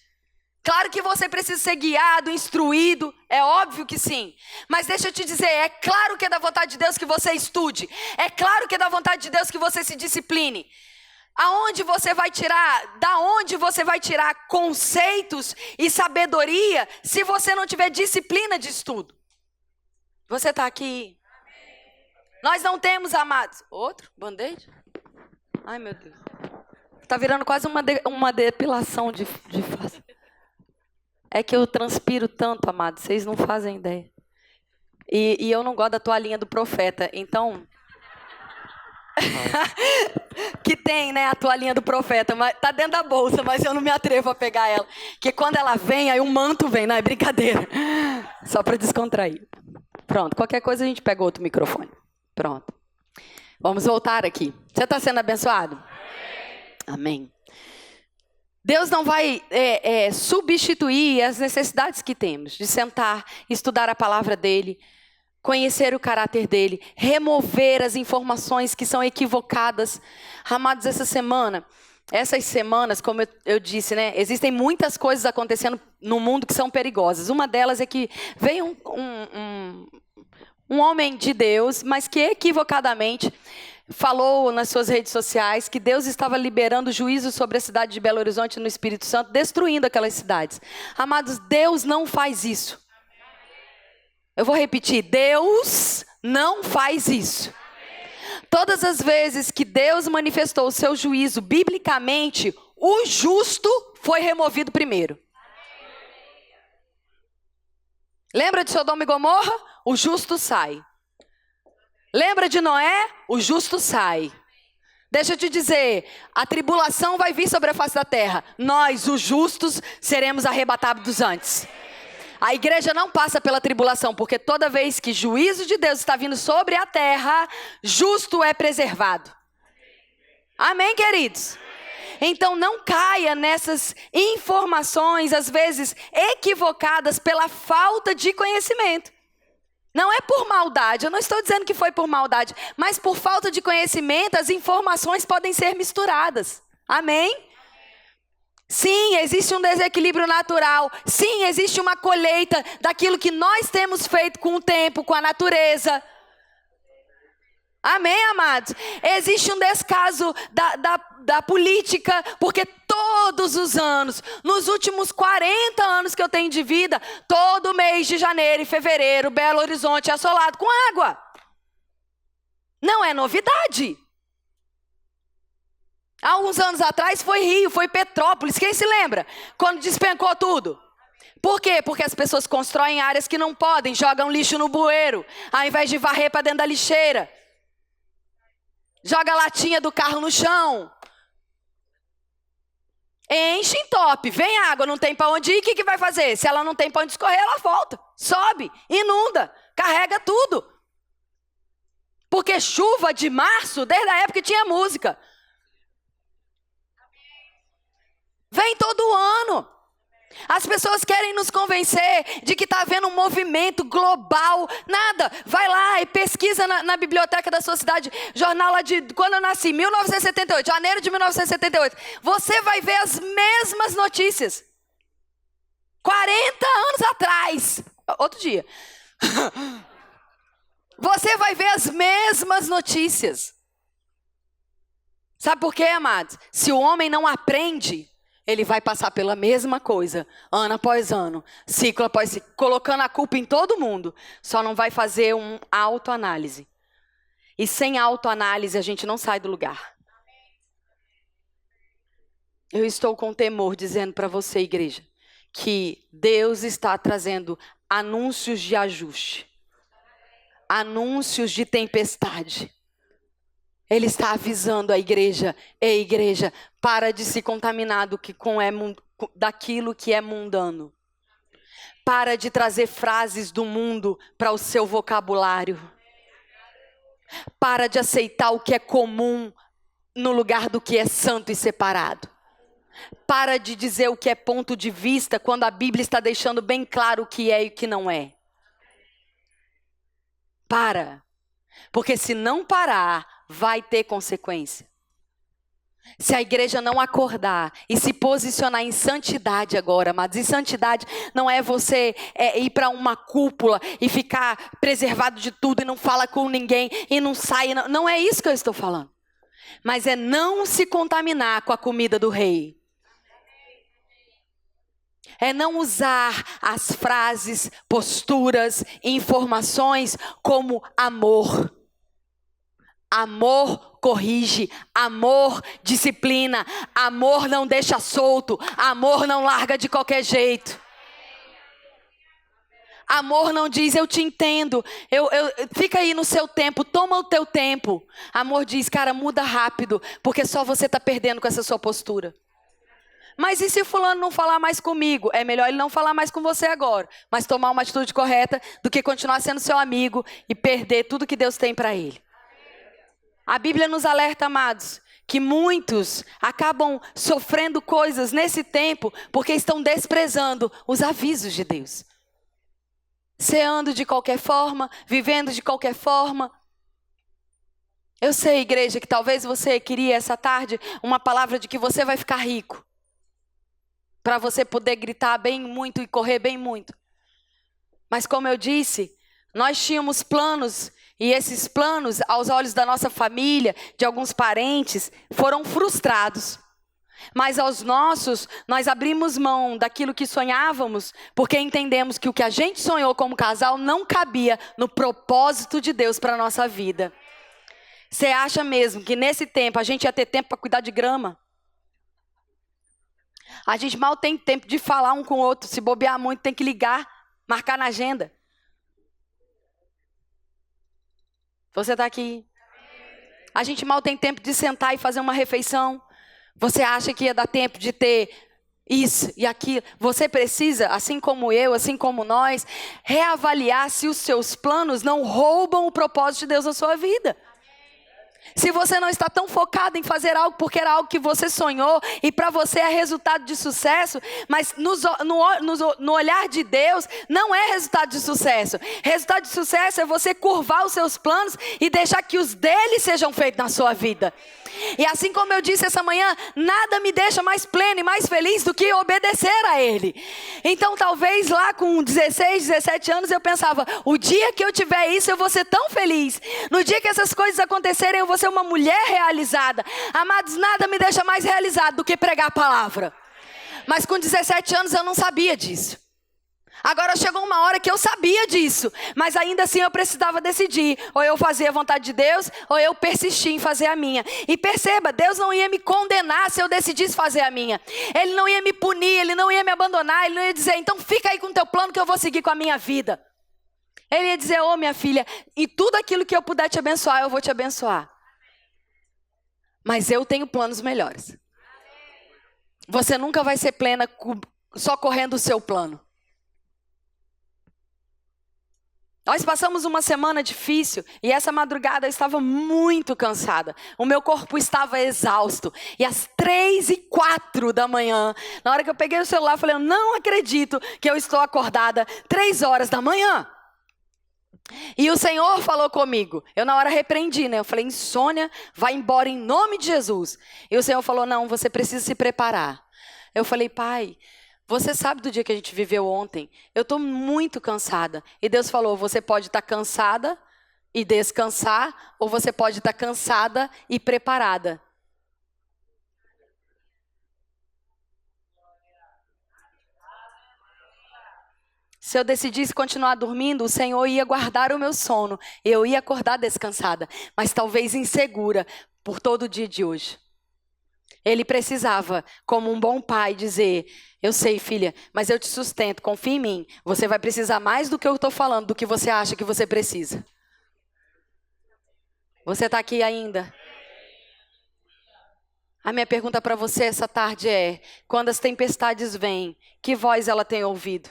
Claro que você precisa ser guiado, instruído, é óbvio que sim. Mas deixa eu te dizer, é claro que é da vontade de Deus que você estude. É claro que é da vontade de Deus que você se discipline. Aonde você vai tirar, da onde você vai tirar conceitos e sabedoria se você não tiver disciplina de estudo? Você está aqui. Nós não temos, amados. Outro? Band-aid? Ai, meu Deus. Está virando quase uma depilação de face. É que eu transpiro tanto, amados. Vocês não fazem ideia. E eu não gosto da toalhinha do profeta. Então... que tem, né, a toalhinha do profeta, mas tá dentro da bolsa, mas eu não me atrevo a pegar ela, que quando ela vem, aí o manto vem, não é brincadeira, só para descontrair. Pronto, qualquer coisa a gente pega outro microfone. Pronto, vamos voltar aqui. Você está sendo abençoado? Amém. Deus não vai substituir as necessidades que temos de sentar, estudar a palavra dele, conhecer o caráter dele, remover as informações que são equivocadas. Amados, essas semanas, como eu disse, né, existem muitas coisas acontecendo no mundo que são perigosas. Uma delas é que veio um homem de Deus, mas que equivocadamente falou nas suas redes sociais que Deus estava liberando juízo sobre a cidade de Belo Horizonte no Espírito Santo, destruindo aquelas cidades. Amados, Deus não faz isso. Eu vou repetir, Deus não faz isso. Todas as vezes que Deus manifestou o seu juízo biblicamente, o justo foi removido primeiro. Lembra de Sodoma e Gomorra? O justo sai. Lembra de Noé? O justo sai. Deixa eu te dizer, a tribulação vai vir sobre a face da terra. Nós, os justos, seremos arrebatados antes. A igreja não passa pela tribulação, porque toda vez que juízo de Deus está vindo sobre a terra, justo é preservado. Amém, queridos? Então não caia nessas informações, às vezes equivocadas pela falta de conhecimento. Não é por maldade, eu não estou dizendo que foi por maldade, mas por falta de conhecimento as informações podem ser misturadas. Amém? Sim, existe um desequilíbrio natural. Sim, existe uma colheita daquilo que nós temos feito com o tempo, com a natureza. Amém, amados? Existe um descaso da política, porque todos os anos, nos últimos 40 anos que eu tenho de vida, todo mês de janeiro e fevereiro, Belo Horizonte é assolado com água. Não é novidade. Há uns anos atrás foi Rio, foi Petrópolis, quem se lembra? Quando despencou tudo. Por quê? Porque as pessoas constroem áreas que não podem, jogam lixo no bueiro, ao invés de varrer para dentro da lixeira. Joga a latinha do carro no chão. Enche em top, vem água, não tem para onde ir, o que vai fazer? Se ela não tem para onde escorrer, ela volta, sobe, inunda, carrega tudo. Porque chuva de março, desde a época que tinha música. Vem todo ano. As pessoas querem nos convencer de que está havendo um movimento global. Nada. Vai lá e pesquisa na biblioteca da sua cidade. Jornal lá de quando eu nasci, 1978, janeiro de 1978. Você vai ver as mesmas notícias. 40 anos atrás. Outro dia. Você vai ver as mesmas notícias. Sabe por quê, amados? Se o homem não aprende, ele vai passar pela mesma coisa, ano após ano, ciclo após ciclo, colocando a culpa em todo mundo. Só não vai fazer uma autoanálise. E sem autoanálise a gente não sai do lugar. Eu estou com temor dizendo para você, igreja, que Deus está trazendo anúncios de ajuste. Anúncios de tempestade. Ele está avisando a igreja: ei, igreja, para de se contaminar daquilo que é mundano. Para de trazer frases do mundo para o seu vocabulário. Para de aceitar o que é comum no lugar do que é santo e separado. Para de dizer o que é ponto de vista quando a Bíblia está deixando bem claro o que é e o que não é. Para. Porque se não parar, vai ter consequência. Se a igreja não acordar e se posicionar em santidade agora, amados. E santidade não é você ir para uma cúpula e ficar preservado de tudo e não fala com ninguém e não sai. Não é isso que eu estou falando. Mas é não se contaminar com a comida do rei. É não usar as frases, posturas, informações como amor. Amor corrige, amor disciplina, amor não deixa solto, amor não larga de qualquer jeito. Amor não diz, eu te entendo, fica aí no seu tempo, toma o teu tempo. Amor diz, cara, muda rápido, porque só você está perdendo com essa sua postura. Mas e se fulano não falar mais comigo? É melhor ele não falar mais com você agora, mas tomar uma atitude correta do que continuar sendo seu amigo e perder tudo que Deus tem para ele. A Bíblia nos alerta, amados, que muitos acabam sofrendo coisas nesse tempo porque estão desprezando os avisos de Deus. Ceando de qualquer forma, vivendo de qualquer forma. Eu sei, igreja, que talvez você queria essa tarde uma palavra de que você vai ficar rico. Para você poder gritar bem muito e correr bem muito. Mas como eu disse, nós tínhamos planos. E esses planos, aos olhos da nossa família, de alguns parentes, foram frustrados. Mas aos nossos, nós abrimos mão daquilo que sonhávamos, porque entendemos que o que a gente sonhou como casal não cabia no propósito de Deus para a nossa vida. Você acha mesmo que nesse tempo a gente ia ter tempo para cuidar de grama? A gente mal tem tempo de falar um com o outro. Se bobear muito, tem que ligar, marcar na agenda. Você está aqui. A gente mal tem tempo de sentar e fazer uma refeição. Você acha que ia dar tempo de ter isso e aquilo? Você precisa, assim como eu, assim como nós, reavaliar se os seus planos não roubam o propósito de Deus na sua vida. Se você não está tão focado em fazer algo porque era algo que você sonhou e para você é resultado de sucesso, mas no olhar de Deus não é resultado de sucesso. Resultado de sucesso é você curvar os seus planos e deixar que os dele sejam feitos na sua vida. E assim como eu disse essa manhã, nada me deixa mais pleno e mais feliz do que obedecer a Ele. Então talvez lá com 16, 17 anos eu pensava, o dia que eu tiver isso eu vou ser tão feliz. No dia que essas coisas acontecerem eu vou ser uma mulher realizada. Amados, nada me deixa mais realizado do que pregar a palavra. Mas com 17 anos eu não sabia disso. Agora chegou uma hora que eu sabia disso, mas ainda assim eu precisava decidir, ou eu fazia a vontade de Deus, ou eu persistia em fazer a minha. E perceba, Deus não ia me condenar se eu decidisse fazer a minha. Ele não ia me punir, Ele não ia me abandonar, Ele não ia dizer, então fica aí com o teu plano que eu vou seguir com a minha vida. Ele ia dizer, ô minha filha, e tudo aquilo que eu puder te abençoar, eu vou te abençoar. Mas eu tenho planos melhores. Você nunca vai ser plena só correndo o seu plano. Nós passamos uma semana difícil e essa madrugada eu estava muito cansada. O meu corpo estava exausto. E às 3h04 da manhã, na hora que eu peguei o celular, eu falei, eu não acredito que eu estou acordada 3 horas da manhã. E o Senhor falou comigo. Eu na hora repreendi, né? Eu falei, insônia, vai embora em nome de Jesus. E o Senhor falou, não, você precisa se preparar. Eu falei, Pai, você sabe do dia que a gente viveu ontem? Eu estou muito cansada. E Deus falou, você pode estar cansada e descansar, ou você pode estar cansada e preparada. Se eu decidisse continuar dormindo, o Senhor ia guardar o meu sono. Eu ia acordar descansada, mas talvez insegura por todo o dia de hoje. Ele precisava, como um bom pai, dizer, eu sei, filha, mas eu te sustento, confia em mim. Você vai precisar mais do que eu estou falando, do que você acha que você precisa. Você está aqui ainda? A minha pergunta para você essa tarde é, quando as tempestades vêm, que voz ela tem ouvido?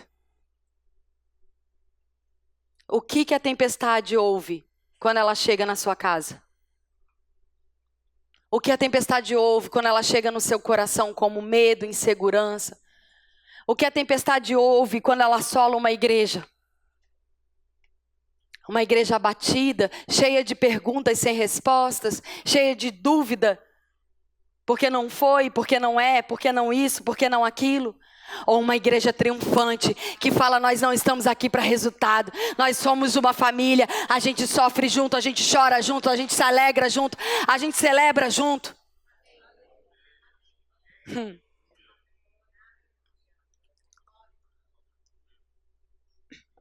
O que a tempestade ouve? quando ela chega na sua casa? O que a tempestade ouve quando ela chega no seu coração como medo, insegurança? O que a tempestade ouve quando ela assola uma igreja? Uma igreja abatida, cheia de perguntas sem respostas, cheia de dúvida. Por que não foi, por que não é, por que não isso, por que não aquilo? Ou uma igreja triunfante, que fala, nós não estamos aqui para resultado, nós somos uma família, a gente sofre junto, a gente chora junto, a gente se alegra junto, a gente celebra junto.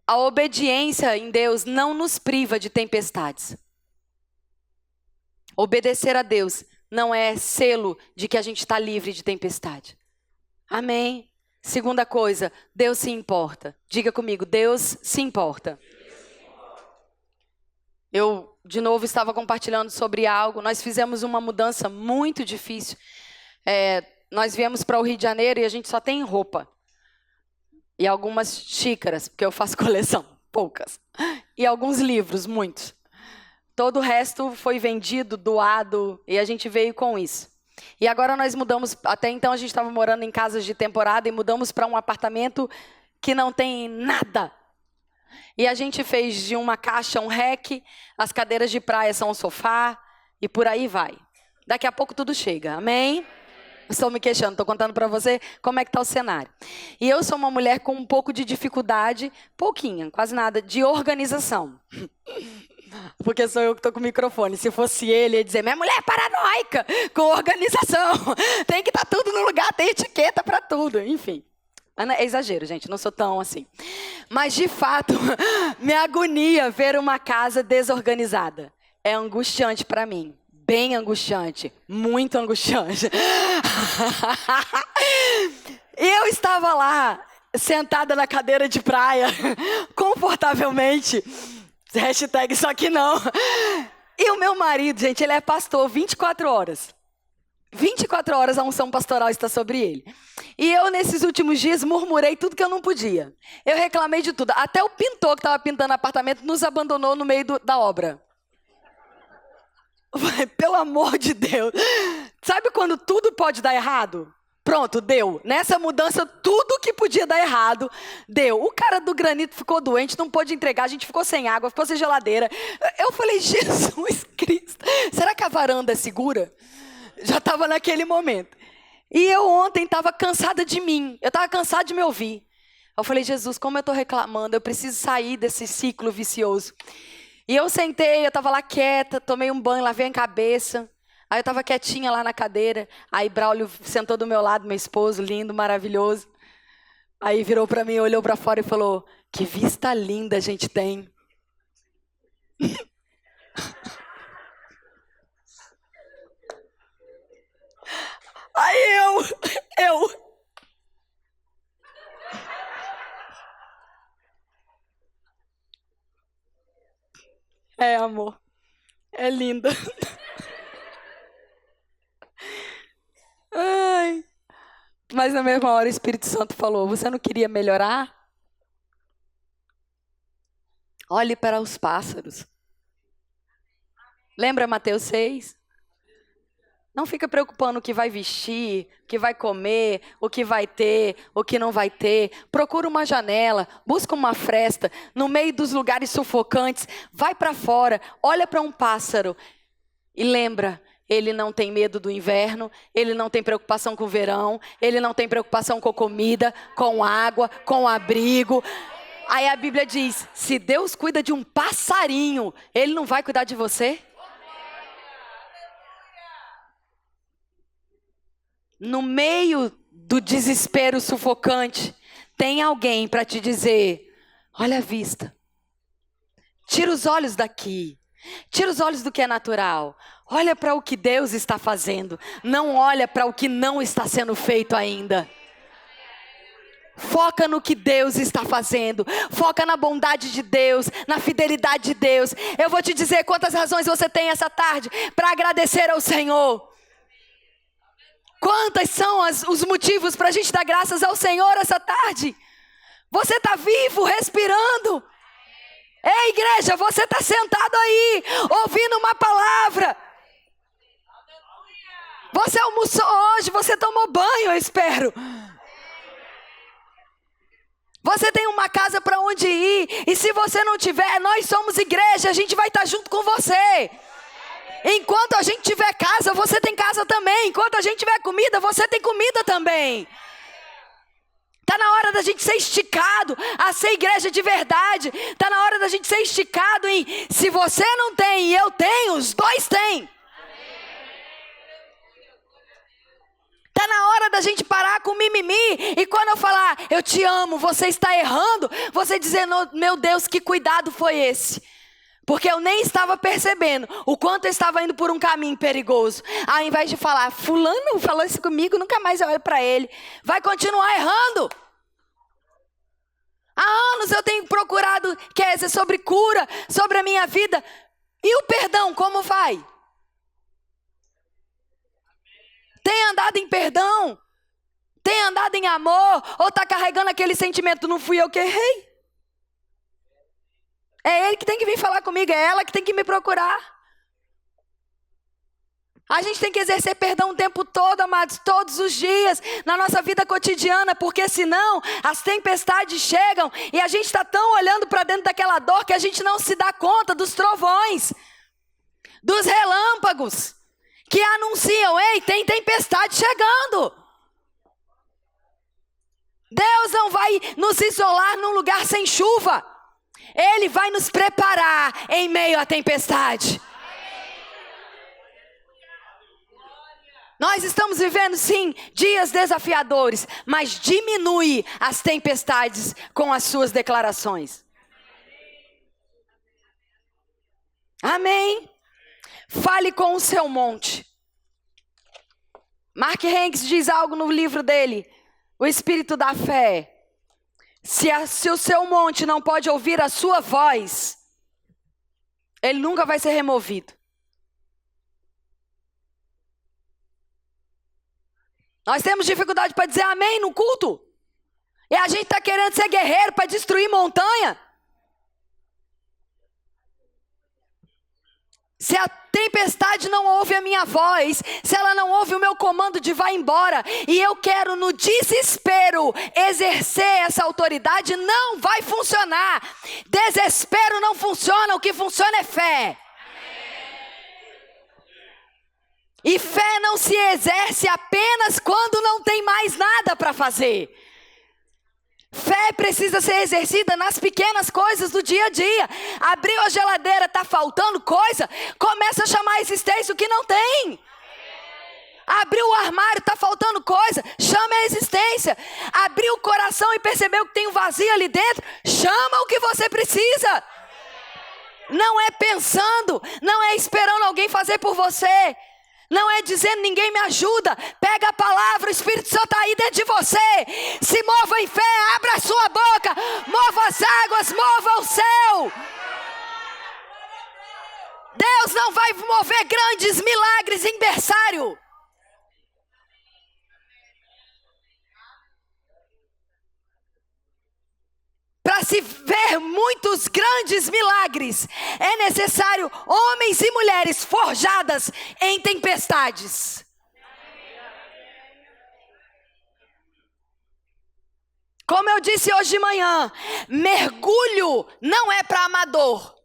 A obediência em Deus não nos priva de tempestades. Obedecer a Deus não é selo de que a gente está livre de tempestade. Amém? Segunda coisa, Deus se importa. Diga comigo, Deus se importa. Eu, de novo, estava compartilhando sobre algo. Nós fizemos uma mudança muito difícil. Nós viemos para o Rio de Janeiro e a gente só tem roupa. E algumas xícaras, porque eu faço coleção, poucas. E alguns livros, muitos. Todo o resto foi vendido, doado, e a gente veio com isso. E agora nós mudamos, até então a gente estava morando em casas de temporada e mudamos para um apartamento que não tem nada. E a gente fez de uma caixa um rack, as cadeiras de praia são um sofá, e por aí vai. Daqui a pouco tudo chega, amém? Estou me queixando, estou contando para você como é que está o cenário. E eu sou uma mulher com um pouco de dificuldade, pouquinha, quase nada, de organização. Porque sou eu que estou com o microfone. Se fosse ele, ia dizer, minha mulher é paranoica com organização. Tem que estar tudo no lugar, tem etiqueta para tudo. Enfim, é exagero, gente, não sou tão assim. Mas, de fato, me agonia ver uma casa desorganizada. É angustiante para mim. Bem angustiante, muito angustiante. Eu estava lá, sentada na cadeira de praia, confortavelmente, hashtag só que não. E o meu marido, gente, ele é pastor 24 horas. 24 horas a unção pastoral está sobre ele. E eu, nesses últimos dias, murmurei tudo que eu não podia. Eu reclamei de tudo. Até o pintor que estava pintando apartamento nos abandonou no meio da obra. Pelo amor de Deus. Sabe quando tudo pode dar errado? Pronto, deu. Nessa mudança, tudo que podia dar errado, deu. O cara do granito ficou doente, não pôde entregar, a gente ficou sem água, ficou sem geladeira. Eu falei, Jesus Cristo, será que a varanda é segura? Já estava naquele momento. E eu ontem estava cansada de mim, eu estava cansada de me ouvir. Eu falei, Jesus, como eu estou reclamando, eu preciso sair desse ciclo vicioso. E eu sentei, eu estava lá quieta, tomei um banho, lavei a cabeça. Aí eu estava quietinha lá na cadeira. Aí Braulio sentou do meu lado, meu esposo, lindo, maravilhoso. Aí virou para mim, olhou para fora e falou, que vista linda a gente tem. Aí eu... É, amor. É linda. Ai. Mas na mesma hora o Espírito Santo falou, você não queria melhorar? Olhe para os pássaros. Lembra Mateus 6? Não fica preocupando o que vai vestir, o que vai comer, o que vai ter, o que não vai ter. Procura uma janela, busca uma fresta, no meio dos lugares sufocantes, vai para fora, olha para um pássaro e lembra, ele não tem medo do inverno, ele não tem preocupação com o verão, ele não tem preocupação com comida, com água, com abrigo. Aí a Bíblia diz, se Deus cuida de um passarinho, Ele não vai cuidar de você? No meio do desespero sufocante, tem alguém para te dizer, olha a vista, tira os olhos daqui, tira os olhos do que é natural, olha para o que Deus está fazendo, não olha para o que não está sendo feito ainda. Foca no que Deus está fazendo, foca na bondade de Deus, na fidelidade de Deus. Eu vou te dizer quantas razões você tem essa tarde para agradecer ao Senhor. Quantos são os motivos para a gente dar graças ao Senhor essa tarde? Você está vivo, respirando. Ei, igreja, você está sentado aí, ouvindo uma palavra. Você almoçou hoje, você tomou banho, eu espero. Você tem uma casa para onde ir. E se você não tiver, nós somos igreja, a gente vai estar junto com você. Enquanto a gente tiver casa, você tem casa também. Enquanto a gente tiver comida, você tem comida também. Está na hora da gente ser esticado a ser igreja de verdade. Está na hora da gente ser esticado em, se você não tem e eu tenho, os dois têm. Está na hora da gente parar com mimimi. E quando eu falar, eu te amo, você está errando, você dizendo, meu Deus, que cuidado foi esse? Porque eu nem estava percebendo o quanto eu estava indo por um caminho perigoso. Ao invés de falar, fulano falou isso comigo, nunca mais eu olho para ele. Vai continuar errando. Há anos eu tenho procurado, Kézia, sobre cura, sobre a minha vida. E o perdão, como vai? Tem andado em perdão? Tem andado em amor? Ou está carregando aquele sentimento, não fui eu que errei? É ele que tem que vir falar comigo, é ela que tem que me procurar. A gente tem que exercer perdão o tempo todo, amados, todos os dias, na nossa vida cotidiana, porque senão as tempestades chegam e a gente está tão olhando para dentro daquela dor que a gente não se dá conta dos trovões, dos relâmpagos, que anunciam, ei, tem tempestade chegando. Deus não vai nos isolar num lugar sem chuva. Ele vai nos preparar em meio à tempestade. Nós estamos vivendo, sim, dias desafiadores, mas diminui as tempestades com as suas declarações. Amém? Fale com o seu monte. Mark Hanks diz algo no livro dele, O Espírito da Fé. Se o seu monte não pode ouvir a sua voz, ele nunca vai ser removido. Nós temos dificuldade para dizer amém no culto. E a gente está querendo ser guerreiro para destruir montanha. Se a tempestade não ouve a minha voz, se ela não ouve o meu comando de vai embora, e eu quero no desespero exercer essa autoridade, não vai funcionar. Desespero não funciona, o que funciona é fé. E fé não se exerce apenas quando não tem mais nada para fazer. Fé precisa ser exercida nas pequenas coisas do dia a dia. Abriu a geladeira, está faltando coisa, começa a chamar a existência o que não tem. Abriu o armário, está faltando coisa, chama a existência. Abriu o coração e percebeu que tem um vazio ali dentro, chama o que você precisa. Não é pensando, não é esperando alguém fazer por você. Não é dizendo ninguém me ajuda. Pega a palavra, o Espírito Santo está aí dentro de você. Se mova em fé, abra a sua boca, mova as águas, mova o céu. Deus não vai mover grandes milagres em berçário. Para se ver muitos grandes milagres, é necessário homens e mulheres forjadas em tempestades. Como eu disse hoje de manhã, mergulho não é para amador.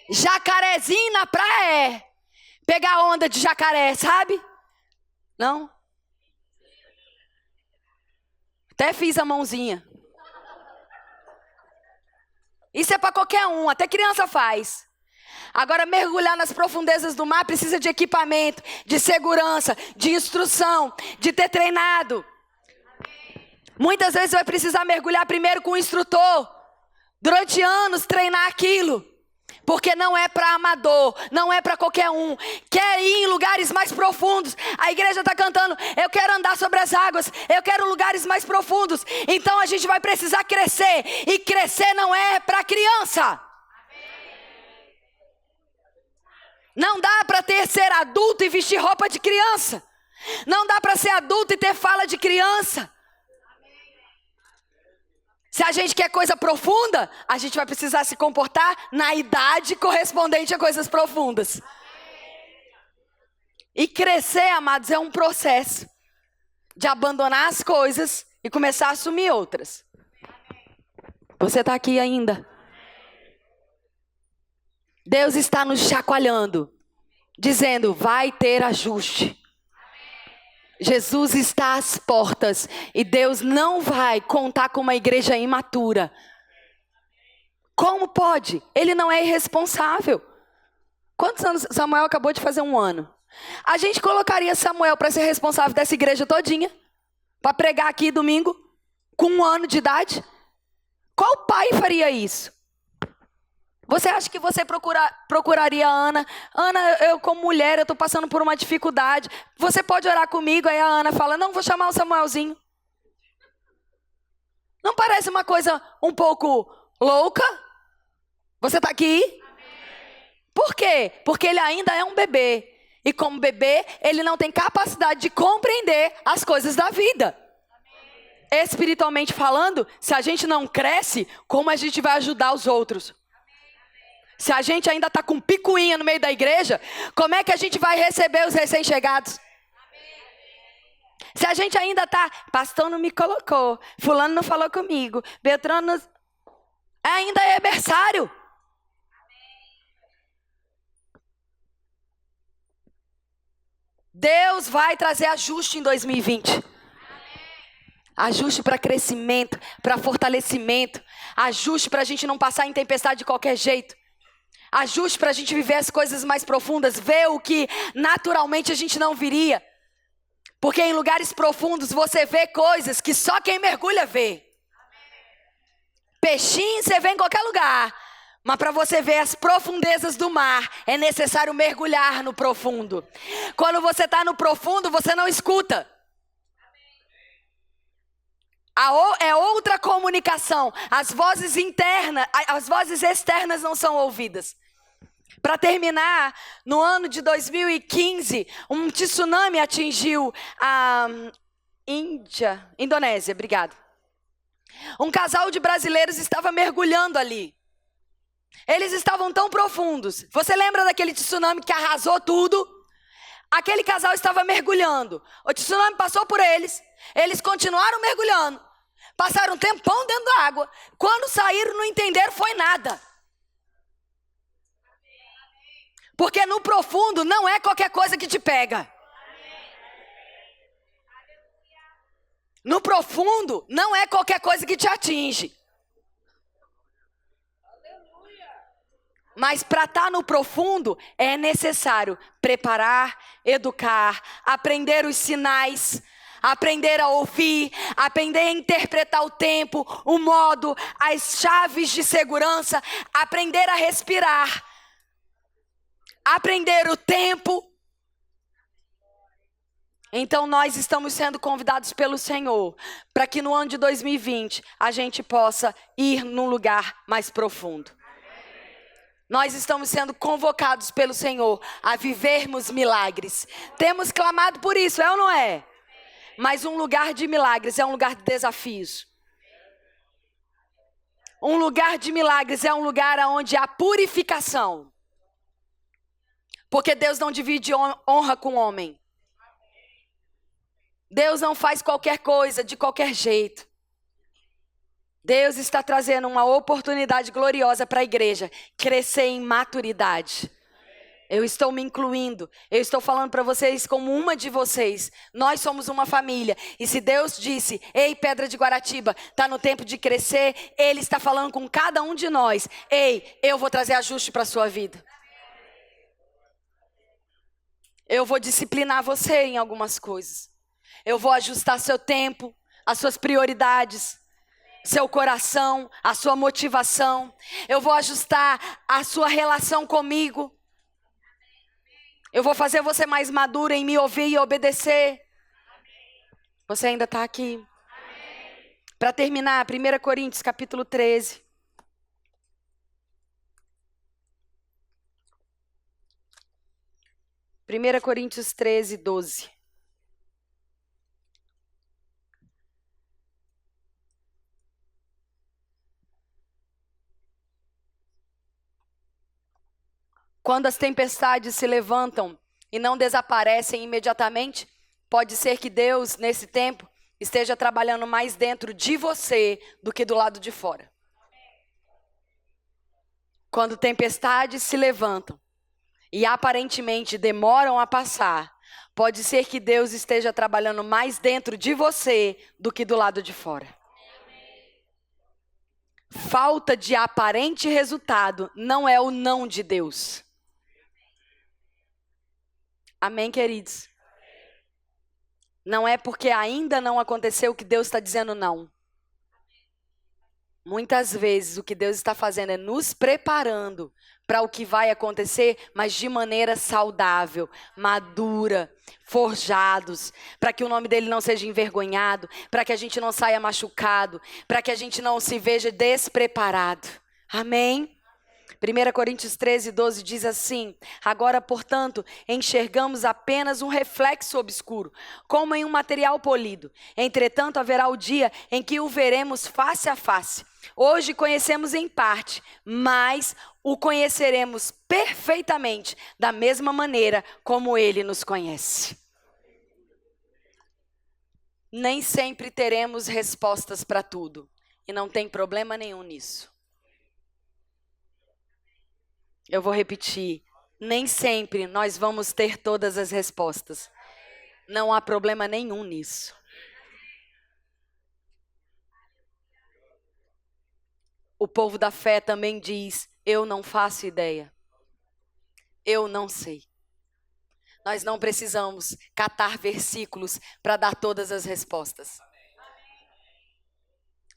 Jacarezinho na praia é. Pegar onda de jacaré, sabe? Não? Até fiz a mãozinha. Isso é para qualquer um, até criança faz. Agora, mergulhar nas profundezas do mar precisa de equipamento, de segurança, de instrução, de ter treinado. Muitas vezes vai precisar mergulhar primeiro com o instrutor. Durante anos treinar aquilo. Porque não é para amador, não é para qualquer um. Quer ir em lugares mais profundos. A igreja está cantando, eu quero andar sobre as águas, eu quero lugares mais profundos. Então a gente vai precisar crescer. E crescer não é para criança. Não dá para ser adulto e vestir roupa de criança. Não dá para ser adulto e ter fala de criança. Se a gente quer coisa profunda, a gente vai precisar se comportar na idade correspondente a coisas profundas. E crescer, amados, é um processo de abandonar as coisas e começar a assumir outras. Você está aqui ainda? Deus está nos chacoalhando, dizendo, vai ter ajuste. Jesus está às portas e Deus não vai contar com uma igreja imatura. Como pode? Ele não é irresponsável. Quantos anos Samuel acabou de fazer? 1 ano. A gente colocaria Samuel para ser responsável dessa igreja todinha? Para pregar aqui domingo? Com 1 ano de idade? Qual pai faria isso? Você acha que você procuraria a Ana? Ana, eu como mulher, eu estou passando por uma dificuldade. Você pode orar comigo? Aí a Ana fala, não, vou chamar o Samuelzinho. Não parece uma coisa um pouco louca? Você está aqui? Por quê? Porque ele ainda é um bebê. E como bebê, ele não tem capacidade de compreender as coisas da vida. Espiritualmente falando, se a gente não cresce, como a gente vai ajudar os outros? Se a gente ainda está com picuinha no meio da igreja, como é que a gente vai receber os recém-chegados? Se a gente ainda está, pastor não me colocou, fulano não falou comigo, Beltrano ainda é berçário. Deus vai trazer ajuste em 2020. Ajuste para crescimento, para fortalecimento. Ajuste para a gente não passar em tempestade de qualquer jeito. Ajuste para a gente viver as coisas mais profundas, ver o que naturalmente a gente não viria. Porque em lugares profundos você vê coisas que só quem mergulha vê. Peixinho você vê em qualquer lugar. Mas para você ver as profundezas do mar, é necessário mergulhar no profundo. Quando você está no profundo, você não escuta. É outra comunicação. As vozes internas, as vozes externas não são ouvidas. Para terminar, no ano de 2015, um tsunami atingiu a Indonésia, obrigado. Um casal de brasileiros estava mergulhando ali. Eles estavam tão profundos. Você lembra daquele tsunami que arrasou tudo? Aquele casal estava mergulhando. O tsunami passou por eles. Eles continuaram mergulhando. Passaram um tempão dentro da água. Quando saíram, não entenderam, foi nada. Porque no profundo não é qualquer coisa que te pega. No profundo não é qualquer coisa que te atinge. Mas para estar no profundo é necessário preparar, educar, aprender os sinais, aprender a ouvir, aprender a interpretar o tempo, o modo, as chaves de segurança, aprender a respirar, aprender o tempo. Então nós estamos sendo convidados pelo Senhor para que no ano de 2020 a gente possa ir num lugar mais profundo. Nós estamos sendo convocados pelo Senhor a vivermos milagres. Temos clamado por isso, é ou não é? Mas um lugar de milagres é um lugar de desafios. Um lugar de milagres é um lugar onde há purificação. Porque Deus não divide honra com homem. Deus não faz qualquer coisa de qualquer jeito. Deus está trazendo uma oportunidade gloriosa para a igreja crescer em maturidade. Eu estou me incluindo. Eu estou falando para vocês como uma de vocês. Nós somos uma família. E se Deus disse, ei, Pedra de Guaratiba, está no tempo de crescer, Ele está falando com cada um de nós. Ei, eu vou trazer ajuste para a sua vida. Eu vou disciplinar você em algumas coisas. Eu vou ajustar seu tempo, as suas prioridades, seu coração, a sua motivação. Eu vou ajustar a sua relação comigo. Eu vou fazer você mais madura em me ouvir e obedecer. Você ainda está aqui? Para terminar, 1 Coríntios capítulo 13. Primeira Coríntios 13, 12. Quando as tempestades se levantam e não desaparecem imediatamente, pode ser que Deus, nesse tempo, esteja trabalhando mais dentro de você do que do lado de fora. Quando tempestades se levantam e aparentemente demoram a passar, pode ser que Deus esteja trabalhando mais dentro de você do que do lado de fora. Falta de aparente resultado não é o não de Deus. Amém, queridos? Não é porque ainda não aconteceu que Deus está dizendo não. Muitas vezes o que Deus está fazendo é nos preparando para o que vai acontecer, mas de maneira saudável, madura, forjados, para que o nome dele não seja envergonhado, para que a gente não saia machucado, para que a gente não se veja despreparado. Amém? 1 Coríntios 13:12 diz assim: agora, portanto, enxergamos apenas um reflexo obscuro, como em um material polido. Entretanto, haverá o dia em que o veremos face a face. Hoje conhecemos em parte, mas o conheceremos perfeitamente, da mesma maneira como ele nos conhece. Nem sempre teremos respostas para tudo, e não tem problema nenhum nisso. Eu vou repetir, nem sempre nós vamos ter todas as respostas. Não há problema nenhum nisso. O povo da fé também diz: eu não faço ideia. Eu não sei. Nós não precisamos catar versículos para dar todas as respostas.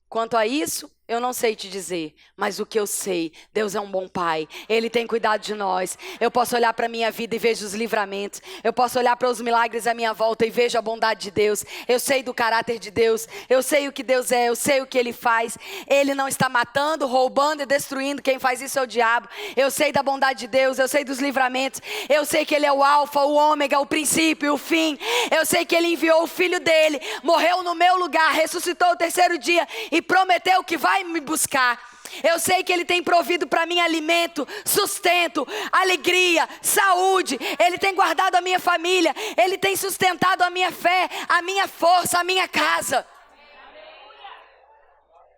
Quanto a isso, eu não sei te dizer, mas o que eu sei, Deus é um bom pai, Ele tem cuidado de nós. Eu posso olhar para a minha vida e vejo os livramentos, eu posso olhar para os milagres à minha volta e vejo a bondade de Deus. Eu sei do caráter de Deus, eu sei o que Deus é, eu sei o que Ele faz. Ele não está matando, roubando e destruindo, quem faz isso é o diabo. Eu sei da bondade de Deus, eu sei dos livramentos, eu sei que Ele é o alfa, o ômega, o princípio e o fim. Eu sei que Ele enviou o Filho dEle, morreu no meu lugar, ressuscitou o terceiro dia e prometeu que vai me buscar. Eu sei que Ele tem provido para mim alimento, sustento, alegria, saúde. Ele tem guardado a minha família, Ele tem sustentado a minha fé, a minha força, a minha casa.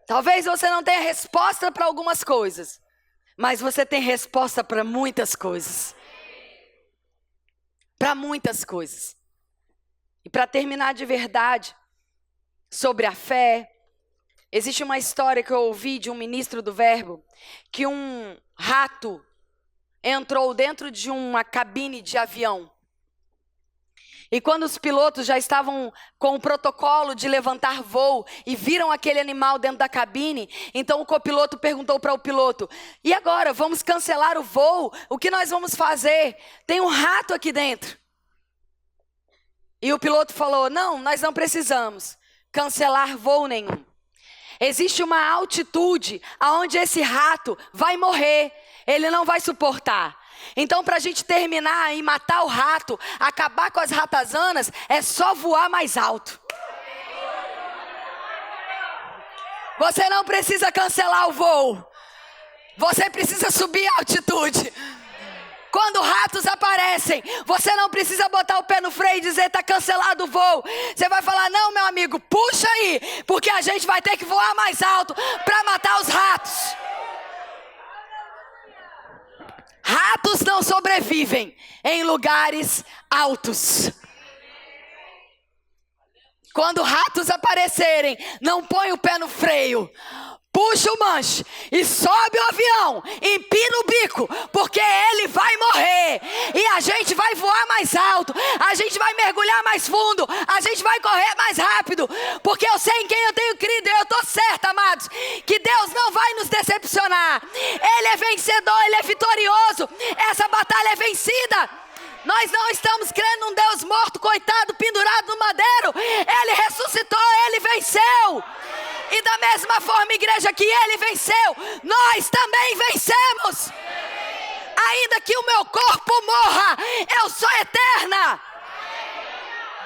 Talvez você não tenha resposta para algumas coisas, mas você tem resposta para muitas coisas. Para muitas coisas. E para terminar de verdade sobre a fé, existe uma história que eu ouvi de um ministro do Verbo, que um rato entrou dentro de uma cabine de avião. E quando os pilotos já estavam com o protocolo de levantar voo e viram aquele animal dentro da cabine, então o copiloto perguntou para o piloto: e agora, vamos cancelar o voo? O que nós vamos fazer? Tem um rato aqui dentro. E o piloto falou: não, nós não precisamos cancelar voo nenhum. Existe uma altitude aonde esse rato vai morrer, ele não vai suportar. Então, para a gente terminar e matar o rato, acabar com as ratazanas, é só voar mais alto. Você não precisa cancelar o voo, você precisa subir a altitude. Quando ratos aparecem, você não precisa botar o pé no freio e dizer: está cancelado o voo. Você vai falar: não, meu amigo, puxa aí, porque a gente vai ter que voar mais alto para matar os ratos. Ratos não sobrevivem em lugares altos. Quando ratos aparecerem, não põe o pé no freio. Puxa o manche e sobe o avião, empina o bico, porque ele vai morrer. E a gente vai voar mais alto, a gente vai mergulhar mais fundo, a gente vai correr mais rápido, porque eu sei em quem eu tenho crido. E eu estou certa, amados, que Deus não vai nos decepcionar. Ele é vencedor, Ele é vitorioso. Essa batalha é vencida. Nós não estamos crendo num Deus morto, coitado, pendurado no madeiro. Ele ressuscitou, Ele venceu. E da mesma forma, igreja, que Ele venceu, nós também vencemos. Ainda que o meu corpo morra, eu sou eterna.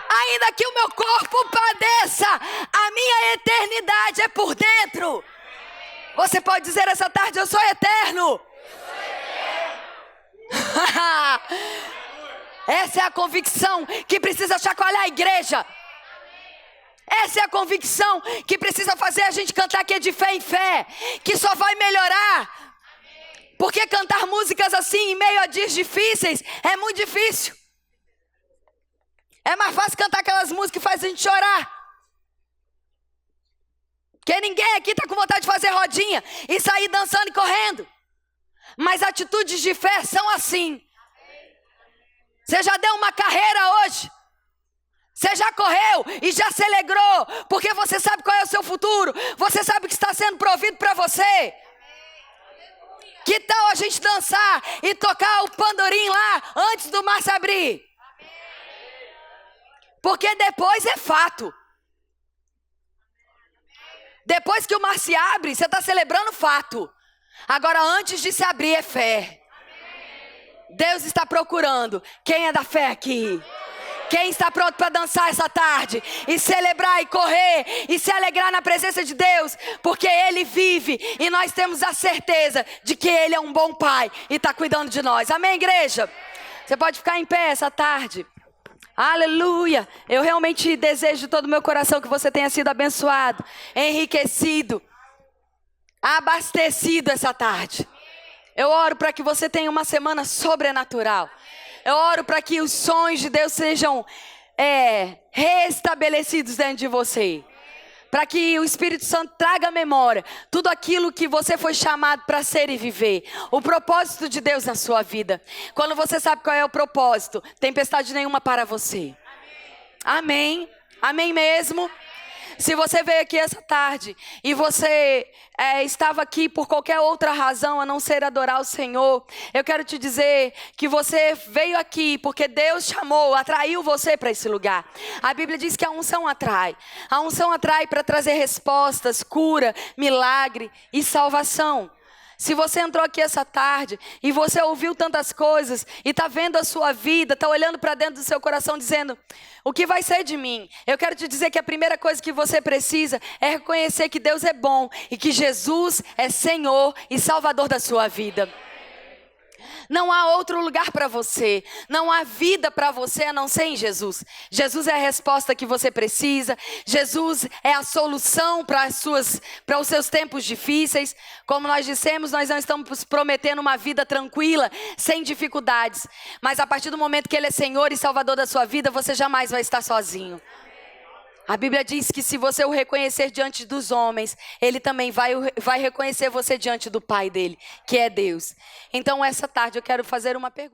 Ainda que o meu corpo padeça, a minha eternidade é por dentro. Você pode dizer essa tarde: eu sou eterno. Essa é a convicção que precisa chacoalhar a igreja. Essa é a convicção que precisa fazer a gente cantar aqui de fé em fé, que só vai melhorar. Porque cantar músicas assim em meio a dias difíceis é muito difícil. É mais fácil cantar aquelas músicas que fazem a gente chorar. Porque ninguém aqui está com vontade de fazer rodinha e sair dançando e correndo. Mas atitudes de fé são assim. Você já deu uma carreira hoje? Você já correu e já se alegrou, porque você sabe qual é o seu futuro. Você sabe que está sendo provido para você. Que tal a gente dançar e tocar o pandorim lá antes do mar se abrir? Porque depois é fato. Depois que o mar se abre, você está celebrando fato. Agora, antes de se abrir, é fé. Deus está procurando quem é da fé aqui. Quem está pronto para dançar essa tarde e celebrar e correr e se alegrar na presença de Deus, porque Ele vive e nós temos a certeza de que Ele é um bom Pai e está cuidando de nós. Amém, igreja? Você pode ficar em pé essa tarde. Aleluia! Eu realmente desejo de todo o meu coração que você tenha sido abençoado, enriquecido, abastecido essa tarde. Eu oro para que você tenha uma semana sobrenatural. Eu oro para que os sonhos de Deus sejam restabelecidos dentro de você. Para que o Espírito Santo traga à memória tudo aquilo que você foi chamado para ser e viver. O propósito de Deus na sua vida. Quando você sabe qual é o propósito, tempestade nenhuma para você. Amém. Amém mesmo. Se você veio aqui essa tarde e você estava aqui por qualquer outra razão a não ser adorar o Senhor, eu quero te dizer que você veio aqui porque Deus chamou, atraiu você para esse lugar. A Bíblia diz que a unção atrai. A unção atrai para trazer respostas, cura, milagre e salvação. Se você entrou aqui essa tarde e você ouviu tantas coisas e está vendo a sua vida, está olhando para dentro do seu coração dizendo, o que vai ser de mim? Eu quero te dizer que a primeira coisa que você precisa é reconhecer que Deus é bom e que Jesus é Senhor e Salvador da sua vida. Não há outro lugar para você, não há vida para você a não ser em Jesus. Jesus é a resposta que você precisa, Jesus é a solução para os seus tempos difíceis. Como nós dissemos, nós não estamos prometendo uma vida tranquila, sem dificuldades. Mas a partir do momento que Ele é Senhor e Salvador da sua vida, você jamais vai estar sozinho. A Bíblia diz que se você o reconhecer diante dos homens, Ele também vai reconhecer você diante do Pai dele, que é Deus. Então essa tarde eu quero fazer uma pergunta.